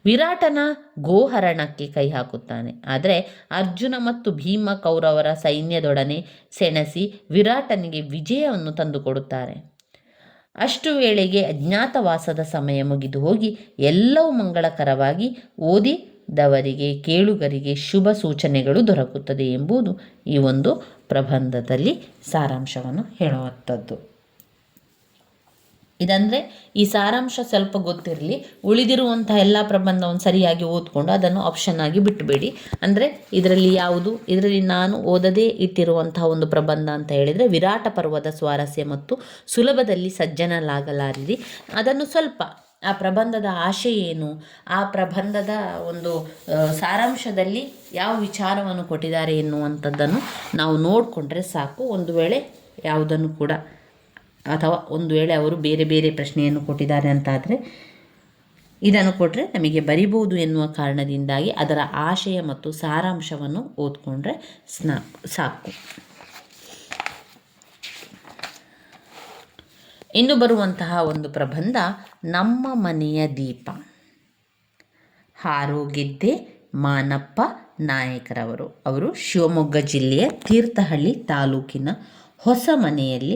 ವಿರಾಟನ ಗೋಹರಣಕ್ಕೆ ಕೈ ಹಾಕುತ್ತಾನೆ. ಆದರೆ ಅರ್ಜುನ ಮತ್ತು ಭೀಮ ಕೌರವರ ಸೈನ್ಯದೊಡನೆ ಸೆಣಸಿ ವಿರಾಟನಿಗೆ ವಿಜಯವನ್ನು ತಂದುಕೊಡುತ್ತಾರೆ. ಅಷ್ಟು ವೇಳೆಗೆ ಅಜ್ಞಾತವಾಸದ ಸಮಯ ಮುಗಿದು ಹೋಗಿ ಎಲ್ಲವೂ ಮಂಗಳಕರವಾಗಿ ಓದಿದವರಿಗೆ ಕೇಳುಗರಿಗೆ ಶುಭ ಸೂಚನೆಗಳು ದೊರಕುತ್ತದೆ ಎಂಬುದು ಈ ಒಂದು ಪ್ರಬಂಧದಲ್ಲಿ ಸಾರಾಂಶವನ್ನು ಹೇಳುವಂಥದ್ದು. ಇದಂದರೆ ಈ ಸಾರಾಂಶ ಸ್ವಲ್ಪ ಗೊತ್ತಿರಲಿ. ಉಳಿದಿರುವಂಥ ಎಲ್ಲ ಪ್ರಬಂಧವನ್ನು ಸರಿಯಾಗಿ ಓದ್ಕೊಂಡು ಅದನ್ನು ಆಪ್ಷನ್ ಆಗಿ ಬಿಟ್ಟುಬೇಡಿ. ಅಂದರೆ ಇದರಲ್ಲಿ ನಾನು ಓದದೇ ಇಟ್ಟಿರುವಂತಹ ಒಂದು ಪ್ರಬಂಧ ಅಂತ ಹೇಳಿದರೆ ವಿರಾಟ ಪರ್ವದ ಸ್ವಾರಸ್ಯ ಮತ್ತು ಸುಲಭದಲ್ಲಿ ಸಜ್ಜನಲಾಗಲಾರಿರಿ. ಅದನ್ನು ಸ್ವಲ್ಪ ಆ ಪ್ರಬಂಧದ ಆಶಯ ಏನು, ಆ ಪ್ರಬಂಧದ ಒಂದು ಸಾರಾಂಶದಲ್ಲಿ ಯಾವ ವಿಚಾರವನ್ನು ಕೊಟ್ಟಿದ್ದಾರೆ ಎನ್ನುವಂಥದ್ದನ್ನು ನಾವು ನೋಡಿಕೊಂಡ್ರೆ ಸಾಕು. ಒಂದು ವೇಳೆ ಯಾವುದನ್ನು ಕೂಡ ಅಥವಾ ಒಂದು ವೇಳೆ ಅವರು ಬೇರೆ ಬೇರೆ ಪ್ರಶ್ನೆಯನ್ನು ಕೊಟ್ಟಿದ್ದಾರೆ ಅಂತಾದರೆ ಇದನ್ನು ಕೊಟ್ಟರೆ ನಮಗೆ ಬರಿಬೋದು ಎನ್ನುವ ಕಾರಣದಿಂದಾಗಿ ಅದರ ಆಶಯ ಮತ್ತು ಸಾರಾಂಶವನ್ನು ಓದ್ಕೊಂಡ್ರೆ ಸಾಕು. ಇನ್ನು ಬರುವಂತಹ ಒಂದು ಪ್ರಬಂಧ ನಮ್ಮ ಮನೆಯ ದೀಪ. ಹಾರೋಗೆದ್ದೆ ಮಾನಪ್ಪ ನಾಯಕರವರು. ಅವರು ಶಿವಮೊಗ್ಗ ಜಿಲ್ಲೆಯ ತೀರ್ಥಹಳ್ಳಿ ತಾಲೂಕಿನ ಹೊಸ ಮನೆಯಲ್ಲಿ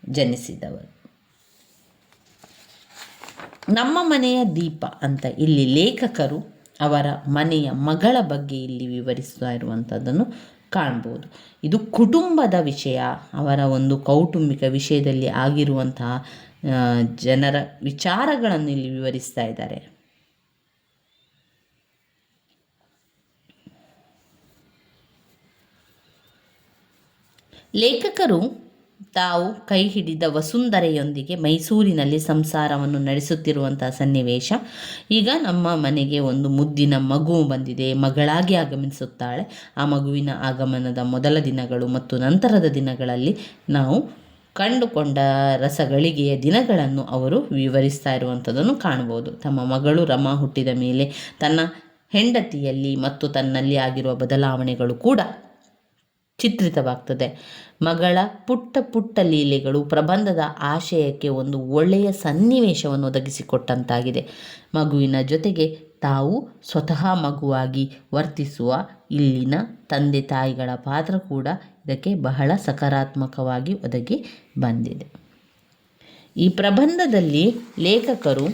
ಜನಿಸಿದವರು. ನಮ್ಮ ಮನೆಯ ದೀಪ ಅಂತ ಇಲ್ಲಿ ಲೇಖಕರು ಅವರ ಮನೆಯ ಮಗಳ ಬಗ್ಗೆ ಇಲ್ಲಿ ವಿವರಿಸ್ತಾ ಇರುವಂಥದ್ದನ್ನು ಕಾಣ್ಬೋದು. ಇದು ಕುಟುಂಬದ ವಿಷಯ, ಅವರ ಒಂದು ಕೌಟುಂಬಿಕ ವಿಷಯದಲ್ಲಿ ಆಗಿರುವಂತಹ ಜನರ ವಿಚಾರಗಳನ್ನು ಇಲ್ಲಿ ವಿವರಿಸ್ತಾ ಇದ್ದಾರೆ. ಲೇಖಕರು ತಾವು ಕೈ ಹಿಡಿದ ವಸುಂಧರೆಯೊಂದಿಗೆ ಮೈಸೂರಿನಲ್ಲಿ ಸಂಸಾರವನ್ನು ನಡೆಸುತ್ತಿರುವಂತಹ ಸನ್ನಿವೇಶ. ಈಗ ನಮ್ಮ ಮನೆಗೆ ಒಂದು ಮುದ್ದಿನ ಮಗು ಬಂದಿದೆ, ಮಗಳಾಗಿ ಆಗಮಿಸುತ್ತಾಳೆ. ಆ ಮಗುವಿನ ಆಗಮನದ ಮೊದಲ ದಿನಗಳು ಮತ್ತು ನಂತರದ ದಿನಗಳಲ್ಲಿ ನಾವು ಕಂಡುಕೊಂಡ ರಸಗಳಿಗೆಯ ದಿನಗಳನ್ನು ಅವರು ವಿವರಿಸ್ತಾ ಇರುವಂಥದ್ದನ್ನು ಕಾಣ್ಬೋದು. ತಮ್ಮ ಮಗಳು ರಮಾ ಹುಟ್ಟಿದ ಮೇಲೆ ತನ್ನ ಹೆಂಡತಿಯಲ್ಲಿ ಮತ್ತು ತನ್ನಲ್ಲಿ ಆಗಿರುವ ಬದಲಾವಣೆಗಳು ಕೂಡ ಚಿತ್ರಿತವಾಗ್ತದೆ. ಮಗಳ ಪುಟ್ಟ ಪುಟ್ಟ ಲೀಲೆಗಳು ಪ್ರಬಂಧದ ಆಶಯಕ್ಕೆ ಒಂದು ಒಳ್ಳೆಯ ಸನ್ನಿವೇಶವನ್ನು ಒದಗಿಸಿಕೊಟ್ಟಂತಾಗಿದೆ. ಮಗುವಿನ ಜೊತೆಗೆ ತಾವು ಸ್ವತಃ ಮಗುವಾಗಿ ವರ್ತಿಸುವ ಇಲ್ಲಿನ ತಂದೆ ತಾಯಿಗಳ ಪಾತ್ರ ಕೂಡ ಇದಕ್ಕೆ ಬಹಳ ಸಕಾರಾತ್ಮಕವಾಗಿ ಒದಗಿ ಬಂದಿದೆ. ಈ ಪ್ರಬಂಧದಲ್ಲಿ ಲೇಖಕರು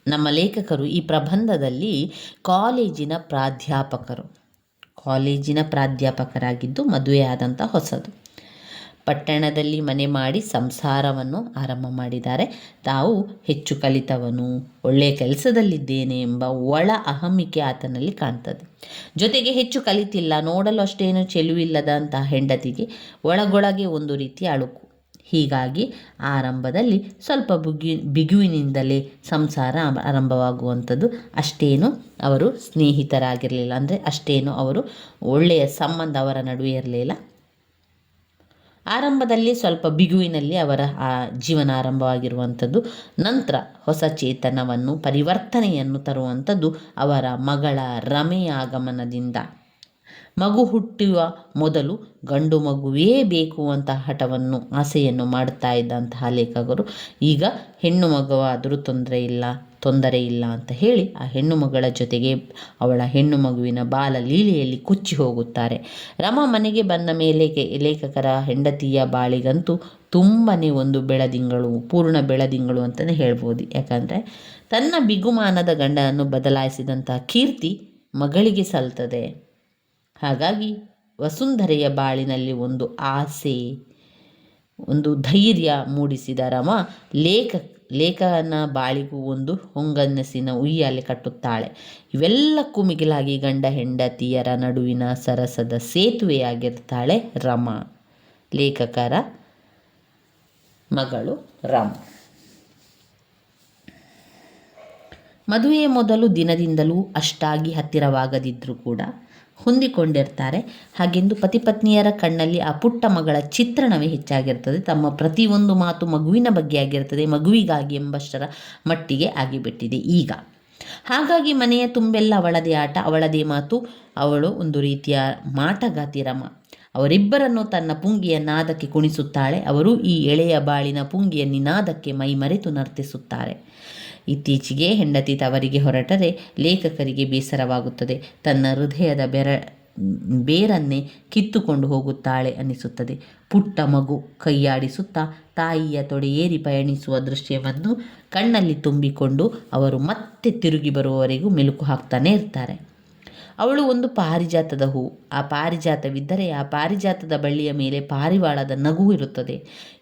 ನಮ್ಮ ಲೇಖಕರು ಈ ಪ್ರಬಂಧದಲ್ಲಿ ಕಾಲೇಜಿನ ಪ್ರಾಧ್ಯಾಪಕರಾಗಿದ್ದು ಮದುವೆಯಾದಂಥ ಹೊಸದು. ಪಟ್ಟಣದಲ್ಲಿ ಮನೆ ಮಾಡಿ ಸಂಸಾರವನ್ನು ಆರಂಭ ಮಾಡಿದ್ದಾರೆ. ತಾವು ಹೆಚ್ಚು ಕಲಿತವನು, ಒಳ್ಳೆಯ ಕೆಲಸದಲ್ಲಿದ್ದೇನೆ ಎಂಬ ಒಳ ಅಹಮಿಕೆ ಆತನಲ್ಲಿ ಕಾಣ್ತದೆ. ಜೊತೆಗೆ ಹೆಚ್ಚು ಕಲಿತಿಲ್ಲ, ನೋಡಲು ಅಷ್ಟೇನು ಚೆಲುವಿಲ್ಲದಂತಹ ಹೆಂಡತಿಗೆ ಒಳಗೊಳಗೆ ಒಂದು ರೀತಿಯ ಅಳುಕು. ಹೀಗಾಗಿ ಆರಂಭದಲ್ಲಿ ಸ್ವಲ್ಪ ಬಿಗುವಿನಿಂದಲೇ ಸಂಸಾರ ಆರಂಭವಾಗುವಂಥದ್ದು. ಅಷ್ಟೇನು ಅವರು ಸ್ನೇಹಿತರಾಗಿರಲಿಲ್ಲ, ಅಂದರೆ ಅಷ್ಟೇನು ಅವರು ಒಳ್ಳೆಯ ಸಂಬಂಧ ಅವರ ನಡುವೆ ಇರಲಿಲ್ಲ. ಆರಂಭದಲ್ಲಿ ಸ್ವಲ್ಪ ಬಿಗುವಿನಲ್ಲಿ ಅವರ ಆ ಜೀವನ ಆರಂಭವಾಗಿರುವಂಥದ್ದು. ನಂತರ ಹೊಸ ಚೇತನವನ್ನು, ಪರಿವರ್ತನೆಯನ್ನು ತರುವಂಥದ್ದು ಅವರ ಮಗಳ ರಮೆಯ ಆಗಮನದಿಂದ. ಮಗು ಹುಟ್ಟುವ ಮೊದಲು ಗಂಡು ಮಗುವೇ ಬೇಕು ಅಂತ ಆಸೆಯನ್ನು ಮಾಡುತ್ತಾ ಇದ್ದಂತಹ ಲೇಖಕರು ಈಗ ಹೆಣ್ಣು ಮಗುವಾದರೂ ತೊಂದರೆ ಇಲ್ಲ ಅಂತ ಹೇಳಿ ಆ ಹೆಣ್ಣು ಮಗಳ ಜೊತೆಗೆ ಅವಳ ಹೆಣ್ಣು ಮಗುವಿನ ಬಾಲ ಲೀಲೆಯಲ್ಲಿ ಕೊಚ್ಚಿ ಹೋಗುತ್ತಾರೆ. ರಮ ಮನೆಗೆ ಬಂದ ಮೇಲೆ ಲೇಖಕರ ಹೆಂಡತಿಯ ಬಾಳಿಗಂತೂ ತುಂಬನೇ ಒಂದು ಪೂರ್ಣ ಬೆಳದಿಂಗಳು ಅಂತಲೇ ಹೇಳ್ಬೋದು. ಯಾಕಂದರೆ ತನ್ನ ಬಿಗುಮಾನದ ಗಂಡನನ್ನು ಬದಲಾಯಿಸಿದಂತಹ ಕೀರ್ತಿ ಮಗಳಿಗೆ ಸಲ್ತದೆ. ಹಾಗಾಗಿ ವಸುಂಧರೆಯ ಬಾಳಿನಲ್ಲಿ ಒಂದು ಆಸೆ, ಒಂದು ಧೈರ್ಯ ಮೂಡಿಸಿದ ರಮ ಲೇಖನ ಬಾಳಿಗೂ ಒಂದು ಹೊಂಗನಸಿನ ಉಯ್ಯಾಲೆ ಕಟ್ಟುತ್ತಾಳೆ. ಇವೆಲ್ಲಕ್ಕೂ ಮಿಗಿಲಾಗಿ ಗಂಡ ಹೆಂಡತಿಯರ ನಡುವಿನ ಸರಸದ ಸೇತುವೆಯಾಗಿರ್ತಾಳೆ ರಮ, ಲೇಖಕರ ಮಗಳು ರಮ. ಮದುವೆಯ ಮೊದಲು ದಿನದಿಂದಲೂ ಅಷ್ಟಾಗಿ ಹತ್ತಿರವಾಗದಿದ್ದರೂ ಕೂಡ ಹೊಂದಿಕೊಂಡಿರ್ತಾರೆ. ಹಾಗೆಂದು ಪತಿಪತ್ನಿಯರ ಕಣ್ಣಲ್ಲಿ ಆ ಪುಟ್ಟ ಮಗಳ ಚಿತ್ರಣವೇ ಹೆಚ್ಚಾಗಿರ್ತದೆ. ತಮ್ಮ ಪ್ರತಿಯೊಂದು ಮಾತು ಮಗುವಿನ ಬಗ್ಗೆ ಆಗಿರ್ತದೆ, ಮಗುವಿಗಾಗಿ ಎಂಬಷ್ಟರ ಮಟ್ಟಿಗೆ ಆಗಿಬಿಟ್ಟಿದೆ ಈಗ. ಹಾಗಾಗಿ ಮನೆಯ ತುಂಬೆಲ್ಲ ಅವಳದೇ ಆಟ, ಅವಳದೇ ಮಾತು. ಅವಳು ಒಂದು ರೀತಿಯ ಮಾಟಗಾತಿ ರಮ. ಅವರಿಬ್ಬರನ್ನು ತನ್ನ ಪುಂಗಿಯ ನಾದಕ್ಕೆ ಕುಣಿಸುತ್ತಾಳೆ. ಅವರು ಈ ಎಳೆಯ ಬಾಳಿನ ಪುಂಗಿಯ ನಿನಾದಕ್ಕೆ ಮೈಮರೆತು ನರ್ತಿಸುತ್ತಾರೆ. ಇತ್ತೀಚೆಗೆ ಹೆಂಡತಿ ತವರಿಗೆ ಹೊರಟರೆ ಲೇಖಕರಿಗೆ ಬೇಸರವಾಗುತ್ತದೆ. ತನ್ನ ಹೃದಯದ ಬೇರನ್ನೇ ಕಿತ್ತುಕೊಂಡು ಹೋಗುತ್ತಾಳೆ ಅನ್ನಿಸುತ್ತದೆ. ಪುಟ್ಟ ಮಗು ಕೈಯಾಡಿಸುತ್ತಾ ತಾಯಿಯ ತೊಡೆಯೇರಿ ಪಯಣಿಸುವ ದೃಶ್ಯವನ್ನು ಕಣ್ಣಲ್ಲಿ ತುಂಬಿಕೊಂಡು ಅವರು ಮತ್ತೆ ತಿರುಗಿ ಬರುವವರೆಗೂ ಮೆಲುಕು ಹಾಕ್ತಾನೆ ಇರ್ತಾರೆ. ಅವಳು ಒಂದು ಪಾರಿಜಾತದ ಹೂ. ಆ ಪಾರಿಜಾತವಿದ್ದರೆ ಆ ಪಾರಿಜಾತದ ಬಳ್ಳಿಯ ಮೇಲೆ ಪಾರಿವಾಳದ ನಗು ಇರುತ್ತದೆ.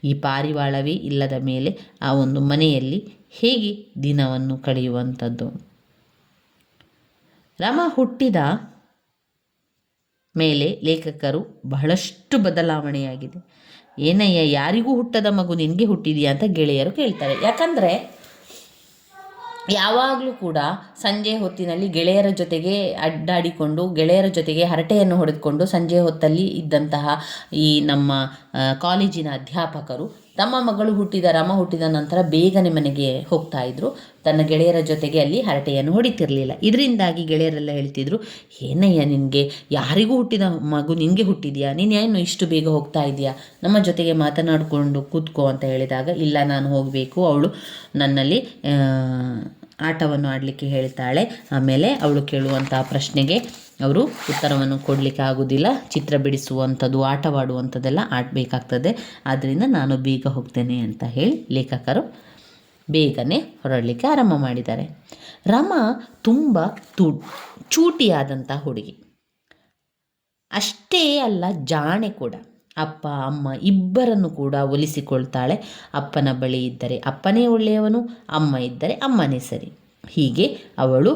ಈ ಪಾರಿವಾಳವೇ ಇಲ್ಲದ ಮೇಲೆ ಆ ಒಂದು ಮನೆಯಲ್ಲಿ ಹೇಗೆ ದಿನವನ್ನು ಕಳೆಯುವಂಥದ್ದು? ರಮ ಹುಟ್ಟಿದ ಮೇಲೆ ಲೇಖಕರು ಬಹಳಷ್ಟು ಬದಲಾವಣೆಯಾಗಿದೆ. ಏನಯ್ಯ, ಯಾರಿಗೂ ಹುಟ್ಟದ ಮಗು ನಿನಗೆ ಹುಟ್ಟಿದೆಯಾ ಅಂತ ಗೆಳೆಯರು ಕೇಳ್ತಾರೆ. ಯಾಕಂದರೆ ಯಾವಾಗಲೂ ಕೂಡ ಸಂಜೆ ಹೊತ್ತಿನಲ್ಲಿ ಗೆಳೆಯರ ಜೊತೆಗೆ ಅಡ್ಡಾಡಿಕೊಂಡು ಗೆಳೆಯರ ಜೊತೆಗೆ ಹರಟೆಯನ್ನು ಹೊಡೆದುಕೊಂಡು ಸಂಜೆ ಹೊತ್ತಲ್ಲಿ ಇದ್ದಂತಹ ಈ ನಮ್ಮ ಕಾಲೇಜಿನ ಅಧ್ಯಾಪಕರು ತಮ್ಮ ಮಗಳು ರಮ ಹುಟ್ಟಿದ ನಂತರ ಬೇಗನೆ ಮನೆಗೆ ಹೋಗ್ತಾ ಇದ್ರು. ತನ್ನ ಗೆಳೆಯರ ಜೊತೆಗೆ ಅಲ್ಲಿ ಹರಟೆಯನ್ನು ಹೊಡಿತಿರಲಿಲ್ಲ. ಇದರಿಂದಾಗಿ ಗೆಳೆಯರೆಲ್ಲ ಹೇಳ್ತಿದ್ರು, ಏನಯ್ಯ ನಿನಗೆ, ಯಾರಿಗೂ ಹುಟ್ಟಿದ ಮಗು ನಿನಗೆ ಹುಟ್ಟಿದೆಯಾ, ನೀನೇನು ಇಷ್ಟು ಬೇಗ ಹೋಗ್ತಾ ಇದೆಯಾ, ನಮ್ಮ ಜೊತೆಗೆ ಮಾತನಾಡಿಕೊಂಡು ಕೂತ್ಕೋ ಅಂತ ಹೇಳಿದಾಗ, ಇಲ್ಲ ನಾನು ಹೋಗಬೇಕು, ಅವಳು ನನ್ನಲ್ಲಿ ಆಟವನ್ನು ಆಡಲಿಕ್ಕೆ ಹೇಳ್ತಾಳೆ. ಆಮೇಲೆ ಅವಳು ಕೇಳುವಂಥ ಪ್ರಶ್ನೆಗೆ ಅವರು ಉತ್ತರವನ್ನು ಕೊಡಲಿಕ್ಕೆ ಆಗೋದಿಲ್ಲ. ಚಿತ್ರ ಬಿಡಿಸುವಂಥದ್ದು, ಆಟವಾಡುವಂಥದ್ದೆಲ್ಲ ಆಡಬೇಕಾಗ್ತದೆ. ಆದ್ದರಿಂದ ನಾನು ಬೇಗ ಹೋಗ್ತೇನೆ ಅಂತ ಹೇಳಿ ಲೇಖಕರು ಬೇಗನೆ ಹೊರಡಲಿಕ್ಕೆ ಆರಂಭ ಮಾಡಿದ್ದಾರೆ. ರಮ ತುಂಬ ಚೂಟಿಯಾದಂಥ ಹುಡುಗಿ. ಅಷ್ಟೇ ಅಲ್ಲ, ಜಾಣೆ ಕೂಡ. ಅಪ್ಪ ಅಮ್ಮ ಇಬ್ಬರನ್ನು ಕೂಡ ಒಲಿಸಿಕೊಳ್ತಾಳೆ. ಅಪ್ಪನ ಬಳಿ ಇದ್ದರೆ ಅಪ್ಪನೇ ಒಳ್ಳೆಯವನು, ಅಮ್ಮ ಇದ್ದರೆ ಅಮ್ಮನೇ ಸರಿ. ಹೀಗೆ ಅವಳು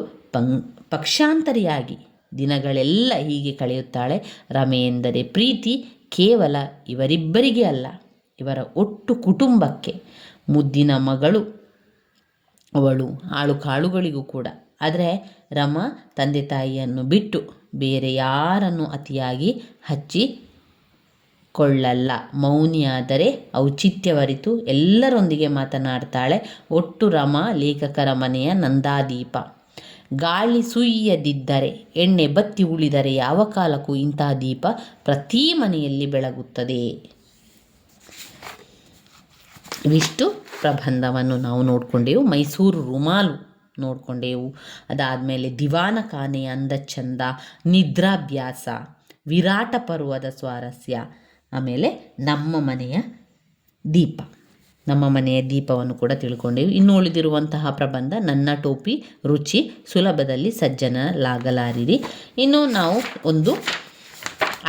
ಪಕ್ಷಾಂತರಿಯಾಗಿ ದಿನಗಳೆಲ್ಲ ಹೀಗೆ ಕಳೆಯುತ್ತಾಳೆ. ರಮೆ ಎಂದರೆ ಪ್ರೀತಿ ಕೇವಲ ಇವರಿಬ್ಬರಿಗೆ ಅಲ್ಲ, ಇವರ ಒಟ್ಟು ಕುಟುಂಬಕ್ಕೆ. ಮುದ್ದಿನ ಮಗಳು ಅವಳು, ಆಳು ಕಾಳುಗಳಿಗೂ ಕೂಡ. ಆದರೆ ರಮ ತಂದೆ ತಾಯಿಯನ್ನು ಬಿಟ್ಟು ಬೇರೆ ಯಾರನ್ನು ಅತಿಯಾಗಿ ಹಚ್ಚಿಕೊಳ್ಳಲ್ಲ. ಮೌನಿಯಾದರೆ ಔಚಿತ್ಯವರಿತು ಎಲ್ಲರೊಂದಿಗೆ ಮಾತನಾಡ್ತಾಳೆ. ಒಟ್ಟು ರಮ ಲೇಖಕರ ಮನೆಯ ನಂದಾದೀಪ. ಗಾಳಿ ಸುಯ್ಯದಿದ್ದರೆ, ಎಣ್ಣೆ ಬತ್ತಿ ಉಳಿದರೆ ಯಾವ ಕಾಲಕ್ಕೂ ಇಂಥ ದೀಪ ಪ್ರತಿ ಮನೆಯಲ್ಲಿ ಬೆಳಗುತ್ತದೆ. ಇವಿಷ್ಟು ಪ್ರಬಂಧವನ್ನು ನಾವು ನೋಡಿಕೊಂಡೆವು. ಮೈಸೂರು ರುಮಾಲು ನೋಡಿಕೊಂಡೆವು. ಅದಾದಮೇಲೆ ದಿವಾನ ಖಾನೆಯ ಅಂದ ಚಂದ, ನಿದ್ರಾಭ್ಯಾಸ, ವಿರಾಟ ಪರ್ವದ ಸ್ವಾರಸ್ಯ, ಆಮೇಲೆ ನಮ್ಮ ಮನೆಯ ದೀಪ, ನಮ್ಮ ಮನೆಯ ದೀಪವನ್ನು ಕೂಡ ತಿಳ್ಕೊಂಡೆವು. ಇನ್ನು ಉಳಿದಿರುವಂತಹ ಪ್ರಬಂಧ ನನ್ನ ಟೋಪಿ ರುಚಿ, ಸುಲಭದಲ್ಲಿ ಸಜ್ಜನಲಾಗಲಾರಿರಿ. ಇನ್ನು ನಾವು ಒಂದು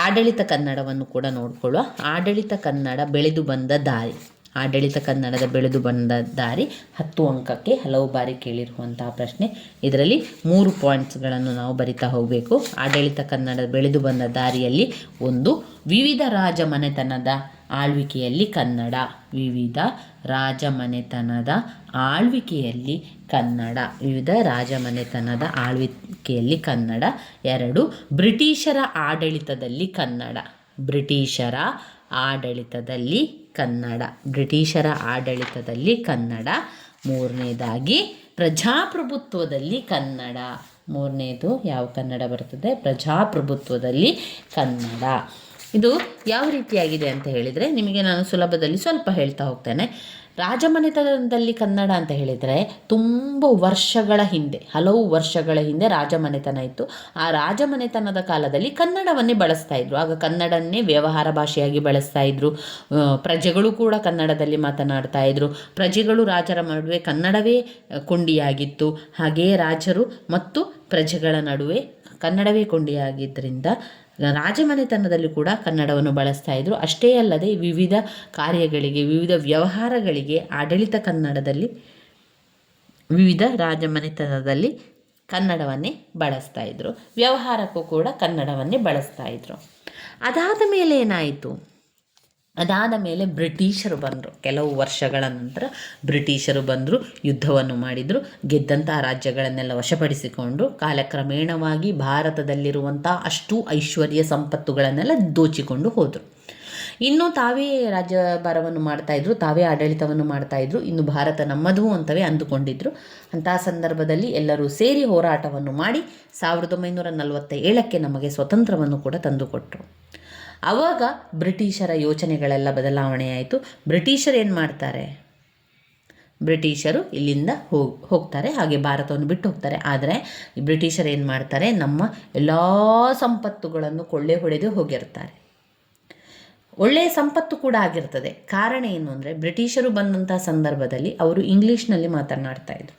ಆಡಳಿತ ಕನ್ನಡವನ್ನು ಕೂಡ ನೋಡಿಕೊಳ್ಳುವ. ಆಡಳಿತ ಕನ್ನಡ ಬೆಳೆದು ಬಂದ ದಾರಿ. ಆಡಳಿತ ಕನ್ನಡದ ಬೆಳೆದು ಬಂದ ದಾರಿ 10 ಅಂಕಕ್ಕೆ ಹಲವು ಬಾರಿ ಕೇಳಿರುವಂತಹ ಪ್ರಶ್ನೆ. ಇದರಲ್ಲಿ 3 ಪಾಯಿಂಟ್ಸ್ಗಳನ್ನು ನಾವು ಬರಿತಾ ಹೋಗಬೇಕು. ಆಡಳಿತ ಕನ್ನಡ ಬೆಳೆದು ಬಂದ ದಾರಿಯಲ್ಲಿ ಒಂದು, ವಿವಿಧ ರಾಜಮನೆತನದ ಆಳ್ವಿಕೆಯಲ್ಲಿ ಕನ್ನಡ. ವಿವಿಧ ರಾಜಮನೆತನದ ಆಳ್ವಿಕೆಯಲ್ಲಿ ಕನ್ನಡ. ವಿವಿಧ ರಾಜಮನೆತನದ ಆಳ್ವಿಕೆಯಲ್ಲಿ ಕನ್ನಡ. 2, ಬ್ರಿಟಿಷರ ಆಡಳಿತದಲ್ಲಿ ಕನ್ನಡ. ಬ್ರಿಟಿಷರ ಆಡಳಿತದಲ್ಲಿ ಕನ್ನಡ. ಬ್ರಿಟಿಷರ ಆಡಳಿತದಲ್ಲಿ ಕನ್ನಡ. 3ನೇದಾಗಿ ಪ್ರಜಾಪ್ರಭುತ್ವದಲ್ಲಿ ಕನ್ನಡ. 3ನೇದು ಯಾವ ಕನ್ನಡ ಬರ್ತದೆ? ಪ್ರಜಾಪ್ರಭುತ್ವದಲ್ಲಿ ಕನ್ನಡ. ಇದು ಯಾವ ರೀತಿಯಾಗಿದೆ ಅಂತ ಹೇಳಿದರೆ, ನಿಮಗೆ ನಾನು ಸುಲಭದಲ್ಲಿ ಸ್ವಲ್ಪ ಹೇಳ್ತಾ ಹೋಗ್ತೇನೆ. ರಾಜಮನೆತನದಲ್ಲಿ ಕನ್ನಡ ಅಂತ ಹೇಳಿದರೆ ತುಂಬ ವರ್ಷಗಳ ಹಿಂದೆ, ಹಲವು ವರ್ಷಗಳ ಹಿಂದೆ ರಾಜಮನೆತನ ಇತ್ತು. ಆ ರಾಜಮನೆತನದ ಕಾಲದಲ್ಲಿ ಕನ್ನಡವನ್ನೇ ಬಳಸ್ತಾ ಇದ್ರು. ಆಗ ಕನ್ನಡನ್ನೇ ವ್ಯವಹಾರ ಭಾಷೆಯಾಗಿ ಬಳಸ್ತಾ ಇದ್ರು. ಪ್ರಜೆಗಳು ಕೂಡ ಕನ್ನಡದಲ್ಲಿ ಮಾತನಾಡ್ತಾ ಇದ್ರು. ಪ್ರಜೆಗಳು ರಾಜರ ನಡುವೆ ಕನ್ನಡವೇ ಕೊಂಡಿಯಾಗಿತ್ತು. ಹಾಗೆಯೇ ರಾಜರು ಮತ್ತು ಪ್ರಜೆಗಳ ನಡುವೆ ಕನ್ನಡವೇ ಕೊಂಡಿಯಾಗಿದ್ದರಿಂದ ರಾಜಮನೆತನದಲ್ಲಿ ಕೂಡ ಕನ್ನಡವನ್ನು ಬಳಸ್ತಾ ಇದ್ದರು. ಅಷ್ಟೇ ಅಲ್ಲದೆ ವಿವಿಧ ಕಾರ್ಯಗಳಿಗೆ, ವಿವಿಧ ವ್ಯವಹಾರಗಳಿಗೆ ಆಡಳಿತ ಕನ್ನಡದಲ್ಲಿ, ವಿವಿಧ ರಾಜಮನೆತನದಲ್ಲಿ ಕನ್ನಡವನ್ನೇ ಬಳಸ್ತಾ ಇದ್ದರು. ವ್ಯವಹಾರಕ್ಕೂ ಕೂಡ ಕನ್ನಡವನ್ನೇ ಬಳಸ್ತಾ ಇದ್ದರು. ಅದಾದ ಮೇಲೆ ಏನಾಯಿತು? ಅದಾದ ಮೇಲೆ ಬ್ರಿಟಿಷರು ಬಂದರು. ಕೆಲವು ವರ್ಷಗಳ ನಂತರ ಬ್ರಿಟಿಷರು ಬಂದರು, ಯುದ್ಧವನ್ನು ಮಾಡಿದರು, ಗೆದ್ದಂಥ ರಾಜ್ಯಗಳನ್ನೆಲ್ಲ ವಶಪಡಿಸಿಕೊಂಡು ಕಾಲಕ್ರಮೇಣವಾಗಿ ಭಾರತದಲ್ಲಿರುವಂಥ ಅಷ್ಟು ಐಶ್ವರ್ಯ ಸಂಪತ್ತುಗಳನ್ನೆಲ್ಲ ದೋಚಿಕೊಂಡು ಹೋದರು. ಇನ್ನು ತಾವೇ ರಾಜ್ಯಭಾರವನ್ನು ಮಾಡ್ತಾಯಿದ್ರು, ತಾವೇ ಆಡಳಿತವನ್ನು ಮಾಡ್ತಾಯಿದ್ರು. ಇನ್ನು ಭಾರತ ನಮ್ಮದು ಅಂತವೇ ಅಂದುಕೊಂಡಿದ್ದರು. ಅಂತಹ ಸಂದರ್ಭದಲ್ಲಿ ಎಲ್ಲರೂ ಸೇರಿ ಹೋರಾಟವನ್ನು ಮಾಡಿ 1947ಕ್ಕೆ ನಮಗೆ ಸ್ವತಂತ್ರವನ್ನು ಕೂಡ ತಂದುಕೊಟ್ಟರು. ಆವಾಗ ಬ್ರಿಟಿಷರ ಯೋಚನೆಗಳೆಲ್ಲ ಬದಲಾವಣೆ ಆಯಿತು. ಬ್ರಿಟಿಷರು ಏನು ಮಾಡ್ತಾರೆ, ಬ್ರಿಟಿಷರು ಇಲ್ಲಿಂದ ಹೋಗ್ತಾರೆ, ಹಾಗೆ ಭಾರತವನ್ನು ಬಿಟ್ಟು ಹೋಗ್ತಾರೆ. ಆದರೆ ಬ್ರಿಟಿಷರು ಏನು ಮಾಡ್ತಾರೆ, ನಮ್ಮ ಎಲ್ಲ ಸಂಪತ್ತುಗಳನ್ನು ಕೊಳ್ಳೆ ಹೊಡೆದು ಹೋಗಿರ್ತಾರೆ. ಒಳ್ಳೆಯ ಸಂಪತ್ತು ಕೂಡ ಆಗಿರ್ತದೆ. ಕಾರಣ ಏನು ಅಂದರೆ, ಬ್ರಿಟಿಷರು ಬಂದಂಥ ಸಂದರ್ಭದಲ್ಲಿ ಅವರು ಇಂಗ್ಲೀಷ್ನಲ್ಲಿ ಮಾತನಾಡ್ತಾ ಇದ್ರು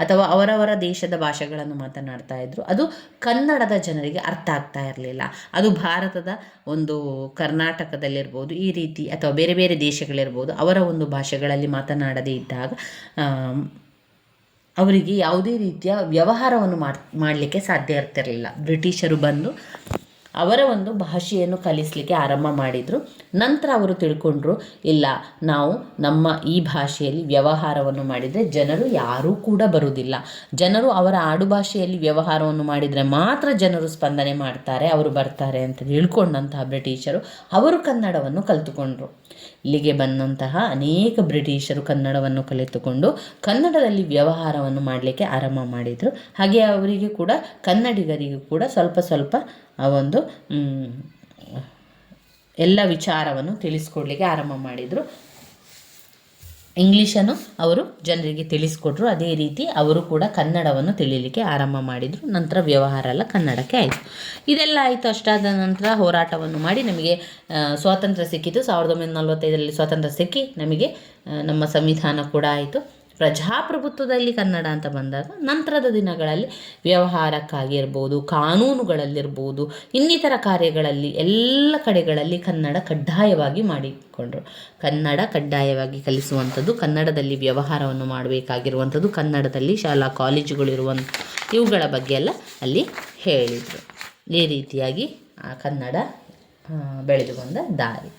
ಅಥವಾ ಅವರವರ ದೇಶದ ಭಾಷೆಗಳನ್ನು ಮಾತನಾಡ್ತಾ ಇದ್ರು. ಅದು ಕನ್ನಡದ ಜನರಿಗೆ ಅರ್ಥ ಆಗ್ತಾ ಇರಲಿಲ್ಲ. ಅದು ಭಾರತದ ಒಂದು ಕರ್ನಾಟಕದಲ್ಲಿರ್ಬೋದು, ಈ ರೀತಿ ಅಥವಾ ಬೇರೆ ಬೇರೆ ದೇಶಗಳಿರ್ಬೋದು, ಅವರ ಒಂದು ಭಾಷೆಗಳಲ್ಲಿ ಮಾತನಾಡದೇ ಇದ್ದಾಗ ಅವರಿಗೆ ಯಾವುದೇ ರೀತಿಯ ವ್ಯವಹಾರವನ್ನು ಮಾಡಲಿಕ್ಕೆ ಸಾಧ್ಯ ಇರ್ತಿರಲಿಲ್ಲ. ಬ್ರಿಟಿಷರು ಬಂದು ಅವರ ಒಂದು ಭಾಷೆಯನ್ನು ಕಲಿಸಲಿಕ್ಕೆ ಆರಂಭ ಮಾಡಿದರು. ನಂತರ ಅವರು ತಿಳ್ಕೊಂಡ್ರು, ಇಲ್ಲ, ನಾವು ನಮ್ಮ ಈ ಭಾಷೆಯಲ್ಲಿ ವ್ಯವಹಾರವನ್ನು ಮಾಡಿದರೆ ಜನರು ಯಾರೂ ಕೂಡ ಬರುವುದಿಲ್ಲ. ಜನರು ಅವರ ಆಡುಭಾಷೆಯಲ್ಲಿ ವ್ಯವಹಾರವನ್ನು ಮಾಡಿದರೆ ಮಾತ್ರ ಜನರು ಸ್ಪಂದನೆ ಮಾಡ್ತಾರೆ, ಅವರು ಬರ್ತಾರೆ ಅಂತ ತಿಳ್ಕೊಂಡಂತಹ ಬ್ರಿಟಿಷರು ಅವರು ಕನ್ನಡವನ್ನು ಕಲಿತುಕೊಂಡ್ರು. ಇಲ್ಲಿಗೆ ಬಂದಂತಹ ಅನೇಕ ಬ್ರಿಟಿಷರು ಕನ್ನಡವನ್ನು ಕಲಿತುಕೊಂಡು ಕನ್ನಡದಲ್ಲಿ ವ್ಯವಹಾರವನ್ನು ಮಾಡಲಿಕ್ಕೆ ಆರಂಭ ಮಾಡಿದರು. ಹಾಗೆ ಅವರಿಗೆ ಕೂಡ, ಕನ್ನಡಿಗರಿಗೂ ಕೂಡ ಸ್ವಲ್ಪ ಸ್ವಲ್ಪ ಆ ಒಂದು ಎಲ್ಲ ವಿಚಾರವನ್ನು ತಿಳಿಸ್ಕೊಡ್ಲಿಕ್ಕೆ ಆರಂಭ ಮಾಡಿದರು. ಇಂಗ್ಲೀಷನ್ನು ಅವರು ಜನರಿಗೆ ತಿಳಿಸ್ಕೊಟ್ರು. ಅದೇ ರೀತಿ ಅವರು ಕೂಡ ಕನ್ನಡವನ್ನು ತಿಳಿಲಿಕ್ಕೆ ಆರಂಭ ಮಾಡಿದರು. ನಂತರ ವ್ಯವಹಾರ ಎಲ್ಲ ಕನ್ನಡಕ್ಕೆ ಆಯಿತು. ಇದೆಲ್ಲ ಆಯಿತು. ಅಷ್ಟಾದ ನಂತರ ಹೋರಾಟವನ್ನು ಮಾಡಿ ನಮಗೆ ಸ್ವಾತಂತ್ರ್ಯ ಸಿಕ್ಕಿತು. 1945ರಲ್ಲಿ ಸ್ವಾತಂತ್ರ್ಯ ಸಿಕ್ಕಿ ನಮಗೆ ನಮ್ಮ ಸಂವಿಧಾನ ಕೂಡ ಆಯಿತು. ಪ್ರಜಾಪ್ರಭುತ್ವದಲ್ಲಿ ಕನ್ನಡ ಅಂತ ಬಂದಾಗ ನಂತರದ ದಿನಗಳಲ್ಲಿ ವ್ಯವಹಾರಕ್ಕಾಗಿರ್ಬೋದು, ಕಾನೂನುಗಳಲ್ಲಿರ್ಬೋದು, ಇನ್ನಿತರ ಕಾರ್ಯಗಳಲ್ಲಿ ಎಲ್ಲ ಕಡೆಗಳಲ್ಲಿ ಕನ್ನಡ ಕಡ್ಡಾಯವಾಗಿ ಮಾಡಿಕೊಂಡ್ರು. ಕನ್ನಡ ಕಡ್ಡಾಯವಾಗಿ ಕಲಿಸುವಂಥದ್ದು, ಕನ್ನಡದಲ್ಲಿ ವ್ಯವಹಾರವನ್ನು ಮಾಡಬೇಕಾಗಿರುವಂಥದ್ದು, ಕನ್ನಡದಲ್ಲಿ ಶಾಲಾ ಕಾಲೇಜುಗಳಿರುವಂಥ ಇವುಗಳ ಬಗ್ಗೆ ಎಲ್ಲ ಅಲ್ಲಿ ಹೇಳಿದರು. ಈ ರೀತಿಯಾಗಿ ಕನ್ನಡ ಬೆಳೆದು ಬಂದ ದಾರಿ.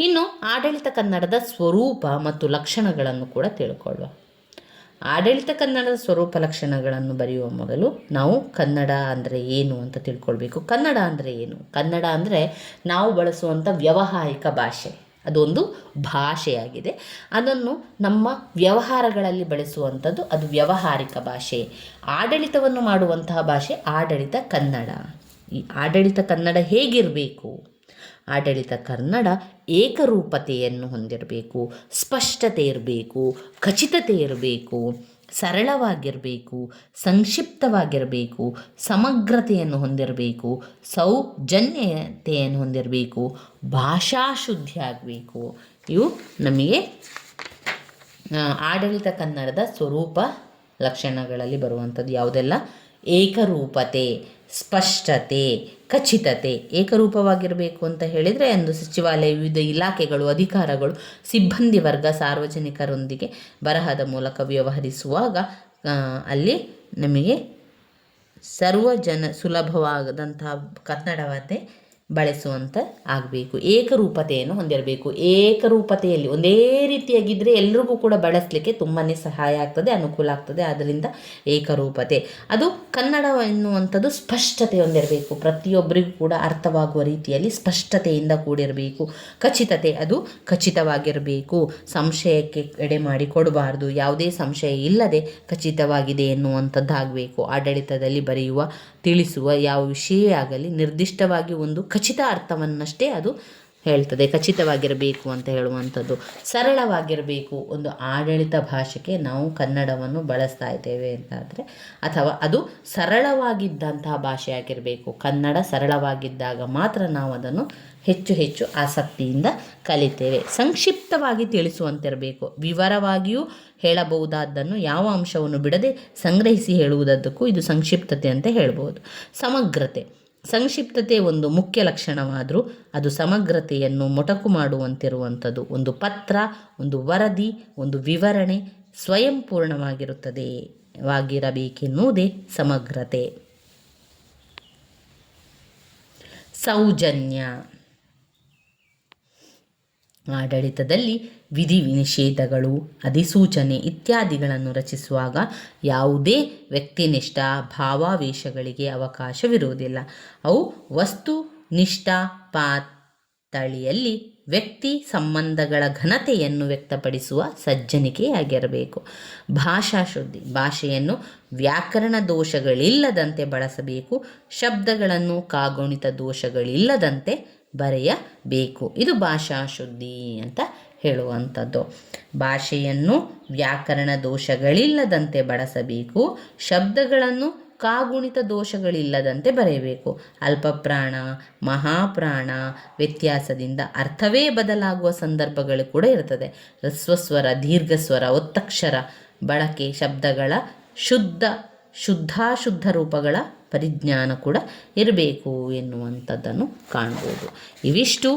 ಇನ್ನು ಆಡಳಿತ ಕನ್ನಡದ ಸ್ವರೂಪ ಮತ್ತು ಲಕ್ಷಣಗಳನ್ನು ಕೂಡ ತಿಳ್ಕೊಳ್ಳುವ. ಆಡಳಿತ ಕನ್ನಡದ ಸ್ವರೂಪ ಲಕ್ಷಣಗಳನ್ನು ಬರೆಯುವ ಮೊದಲು ನಾವು ಕನ್ನಡ ಅಂದರೆ ಏನು ಅಂತ ತಿಳ್ಕೊಳ್ಬೇಕು. ಕನ್ನಡ ಅಂದರೆ ಏನು? ಕನ್ನಡ ಅಂದರೆ ನಾವು ಬಳಸುವಂಥ ವ್ಯಾವಹಾರಿಕ ಭಾಷೆ. ಅದೊಂದು ಭಾಷೆಯಾಗಿದೆ. ಅದನ್ನು ನಮ್ಮ ವ್ಯವಹಾರಗಳಲ್ಲಿ ಬಳಸುವಂಥದ್ದು ಅದು ವ್ಯಾವಹಾರಿಕ ಭಾಷೆ. ಆಡಳಿತವನ್ನು ಮಾಡುವಂತಹ ಭಾಷೆ ಆಡಳಿತ ಕನ್ನಡ. ಈ ಆಡಳಿತ ಕನ್ನಡ ಹೇಗಿರಬೇಕು? ಆಡಳಿತ ಕನ್ನಡ ಏಕರೂಪತೆಯನ್ನು ಹೊಂದಿರಬೇಕು, ಸ್ಪಷ್ಟತೆ ಇರಬೇಕು, ಖಚಿತತೆ ಇರಬೇಕು, ಸರಳವಾಗಿರಬೇಕು, ಸಂಕ್ಷಿಪ್ತವಾಗಿರಬೇಕು, ಸಮಗ್ರತೆಯನ್ನು ಹೊಂದಿರಬೇಕು, ಸೌಜನ್ಯತೆಯನ್ನು ಹೊಂದಿರಬೇಕು, ಭಾಷಾಶುದ್ಧಿ ಆಗಬೇಕು. ಇವು ನಮಗೆ ಆಡಳಿತ ಕನ್ನಡದ ಸ್ವರೂಪ ಲಕ್ಷಣಗಳಲ್ಲಿ ಬರುವಂಥದ್ದು. ಯಾವುದೆಲ್ಲ? ಏಕರೂಪತೆ, ಸ್ಪಷ್ಟತೆ, ಖಚಿತತೆ. ಏಕರೂಪವಾಗಿರಬೇಕು ಅಂತ ಹೇಳಿದರೆ ಒಂದು ಸಚಿವಾಲಯ, ವಿವಿಧ ಇಲಾಖೆಗಳು, ಅಧಿಕಾರಗಳು, ಸಿಬ್ಬಂದಿ ವರ್ಗ ಸಾರ್ವಜನಿಕರೊಂದಿಗೆ ಬರಹದ ಮೂಲಕ ವ್ಯವಹರಿಸುವಾಗ ಅಲ್ಲಿ ನಮಗೆ ಸುಲಭವಾದಂತಹ ಕನ್ನಡವನ್ನೇ ಬಳಸುವಂಥ ಆಗಬೇಕು. ಏಕರೂಪತೆಯನ್ನು ಹೊಂದಿರಬೇಕು. ಏಕರೂಪತೆಯಲ್ಲಿ ಒಂದೇ ರೀತಿಯಾಗಿದ್ದರೆ ಎಲ್ರಿಗೂ ಕೂಡ ಬಳಸಲಿಕ್ಕೆ ತುಂಬಾ ಸಹಾಯ ಆಗ್ತದೆ, ಅನುಕೂಲ ಆಗ್ತದೆ. ಆದ್ದರಿಂದ ಏಕರೂಪತೆ. ಅದು ಕನ್ನಡ ಎನ್ನುವಂಥದ್ದು ಸ್ಪಷ್ಟತೆ ಹೊಂದಿರಬೇಕು. ಪ್ರತಿಯೊಬ್ಬರಿಗೂ ಕೂಡ ಅರ್ಥವಾಗುವ ರೀತಿಯಲ್ಲಿ ಸ್ಪಷ್ಟತೆಯಿಂದ ಕೂಡಿರಬೇಕು. ಖಚಿತತೆ, ಅದು ಖಚಿತವಾಗಿರಬೇಕು. ಸಂಶಯಕ್ಕೆ ಎಡೆ ಮಾಡಿ ಕೊಡಬಾರ್ದು. ಯಾವುದೇ ಸಂಶಯ ಇಲ್ಲದೆ ಖಚಿತವಾಗಿದೆ ಎನ್ನುವಂಥದ್ದಾಗಬೇಕು. ಆಡಳಿತದಲ್ಲಿ ಬರೆಯುವ, ತಿಳಿಸುವ ಯಾವ ವಿಷಯ ಆಗಲಿ ನಿರ್ದಿಷ್ಟವಾಗಿ ಒಂದು ಖಚಿತ ಅರ್ಥವನ್ನಷ್ಟೇ ಅದು ಹೇಳ್ತದೆ. ಖಚಿತವಾಗಿರಬೇಕು ಅಂತ ಹೇಳುವಂಥದ್ದು. ಸರಳವಾಗಿರಬೇಕು. ಒಂದು ಆಡಳಿತ ಭಾಷೆಗೆ ನಾವು ಕನ್ನಡವನ್ನು ಬಳಸ್ತಾ ಇದ್ದೇವೆ ಅಂತಾದರೆ, ಅಥವಾ ಅದು ಸರಳವಾಗಿದ್ದಂತಹ ಭಾಷೆಯಾಗಿರಬೇಕು. ಕನ್ನಡ ಸರಳವಾಗಿದ್ದಾಗ ಮಾತ್ರ ನಾವು ಅದನ್ನು ಹೆಚ್ಚು ಹೆಚ್ಚು ಆಸಕ್ತಿಯಿಂದ ಕಲಿತೇವೆ. ಸಂಕ್ಷಿಪ್ತವಾಗಿ ತಿಳಿಸುವಂತಿರಬೇಕು. ವಿವರವಾಗಿಯೂ ಹೇಳಬಹುದಾದ್ದನ್ನು ಯಾವ ಅಂಶವನ್ನು ಬಿಡದೆ ಸಂಗ್ರಹಿಸಿ ಹೇಳುವುದಕ್ಕೂ ಇದು ಸಂಕ್ಷಿಪ್ತತೆ ಅಂತ ಹೇಳ್ಬೋದು. ಸಮಗ್ರತೆ. ಸಂಕ್ಷಿಪ್ತತೆ ಒಂದು ಮುಖ್ಯ ಲಕ್ಷಣವಾದರೂ ಅದು ಸಮಗ್ರತೆಯನ್ನು ಮೊಟಕು ಮಾಡುವಂತಿರುವಂಥದ್ದು. ಒಂದು ಪತ್ರ, ಒಂದು ವರದಿ, ಒಂದು ವಿವರಣೆ ಸ್ವಯಂಪೂರ್ಣವಾಗಿರಬೇಕೆನ್ನುವುದೇ ಸಮಗ್ರತೆ. ಸೌಜನ್ಯ. ಆಡಳಿತದಲ್ಲಿ ವಿಧಿ ನಿಷೇಧಗಳು, ಅಧಿಸೂಚನೆ ಇತ್ಯಾದಿಗಳನ್ನು ರಚಿಸುವಾಗ ಯಾವುದೇ ವ್ಯಕ್ತಿನಿಷ್ಠ ಭಾವಾವೇಶಗಳಿಗೆ ಅವಕಾಶವಿರುವುದಿಲ್ಲ. ಅವು ವಸ್ತುನಿಷ್ಠ ಪಾತಳಿಯಲ್ಲಿ ವ್ಯಕ್ತಿ ಸಂಬಂಧಗಳ ಘನತೆಯನ್ನು ವ್ಯಕ್ತಪಡಿಸುವ ಸಜ್ಜನಿಕೆಯಾಗಿರಬೇಕು. ಭಾಷಾಶುದ್ಧಿ. ಭಾಷೆಯನ್ನು ವ್ಯಾಕರಣ ದೋಷಗಳಿಲ್ಲದಂತೆ ಬಳಸಬೇಕು. ಶಬ್ದಗಳನ್ನು ಕಾಗುಣಿತ ದೋಷಗಳಿಲ್ಲದಂತೆ ಬರೆಯಬೇಕು. ಇದು ಭಾಷಾ ಶುದ್ಧಿ ಅಂತ ಹೇಳುವಂಥದ್ದು. ಭಾಷೆಯನ್ನು ವ್ಯಾಕರಣ ದೋಷಗಳಿಲ್ಲದಂತೆ ಬಳಸಬೇಕು. ಶಬ್ದಗಳನ್ನು ಕಾಗುಣಿತ ದೋಷಗಳಿಲ್ಲದಂತೆ ಬರೆಯಬೇಕು. ಅಲ್ಪಪ್ರಾಣ ಮಹಾಪ್ರಾಣ ವ್ಯತ್ಯಾಸದಿಂದ ಅರ್ಥವೇ ಬದಲಾಗುವ ಸಂದರ್ಭಗಳು ಕೂಡ ಇರ್ತದೆ. ಹ್ರಸ್ವಸ್ವರ ದೀರ್ಘಸ್ವರ ಒತ್ತಕ್ಷರ ಬಳಕೆ, ಶಬ್ದಗಳ ಶುದ್ಧಾಶುದ್ಧ ರೂಪಗಳ ಪರಿಜ್ಞಾನ ಕೂಡ ಇರಬೇಕು ಎನ್ನುವಂಥದ್ದನ್ನು ಕಾಣ್ಬೋದು. ಇವಿಷ್ಟು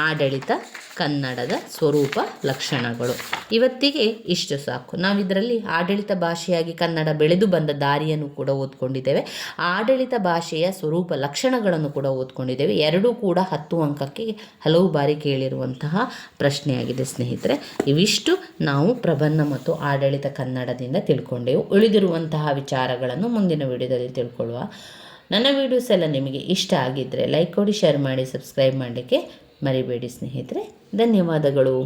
ಆಡಳಿತ ಕನ್ನಡದ ಸ್ವರೂಪ ಲಕ್ಷಣಗಳು. ಇವತ್ತಿಗೆ ಇಷ್ಟು ಸಾಕು. ನಾವಿದರಲ್ಲಿ ಆಡಳಿತ ಭಾಷೆಯಾಗಿ ಕನ್ನಡ ಬೆಳೆದು ಬಂದ ದಾರಿಯನ್ನು ಕೂಡ ಓದ್ಕೊಂಡಿದ್ದೇವೆ, ಆಡಳಿತ ಭಾಷೆಯ ಸ್ವರೂಪ ಲಕ್ಷಣಗಳನ್ನು ಕೂಡ ಓದ್ಕೊಂಡಿದ್ದೇವೆ. ಎರಡೂ ಕೂಡ 10 ಅಂಕಕ್ಕೆ ಹಲವು ಬಾರಿ ಕೇಳಿರುವಂತಹ ಪ್ರಶ್ನೆಯಾಗಿದೆ ಸ್ನೇಹಿತರೆ. ಇವಿಷ್ಟು ನಾವು ಪ್ರಬಂಧ ಮತ್ತು ಆಡಳಿತ ಕನ್ನಡದಿಂದ ತಿಳ್ಕೊಂಡೆವು. ಉಳಿದಿರುವಂತಹ ವಿಚಾರಗಳನ್ನು ಮುಂದಿನ ವಿಡಿಯೋದಲ್ಲಿ ತಿಳ್ಕೊಳ್ಳುವ. ನನ್ನ ವಿಡಿಯೋಸ್ ಎಲ್ಲ ನಿಮಗೆ ಇಷ್ಟ ಆಗಿದ್ದರೆ ಲೈಕ್ ಕೊಡಿ, ಶೇರ್ ಮಾಡಿ, ಸಬ್ಸ್ಕ್ರೈಬ್ ಮಾಡಲಿಕ್ಕೆ ಮರಿಬೇಡಿ ಸ್ನೇಹಿತರೆ. ಧನ್ಯವಾದಗಳು.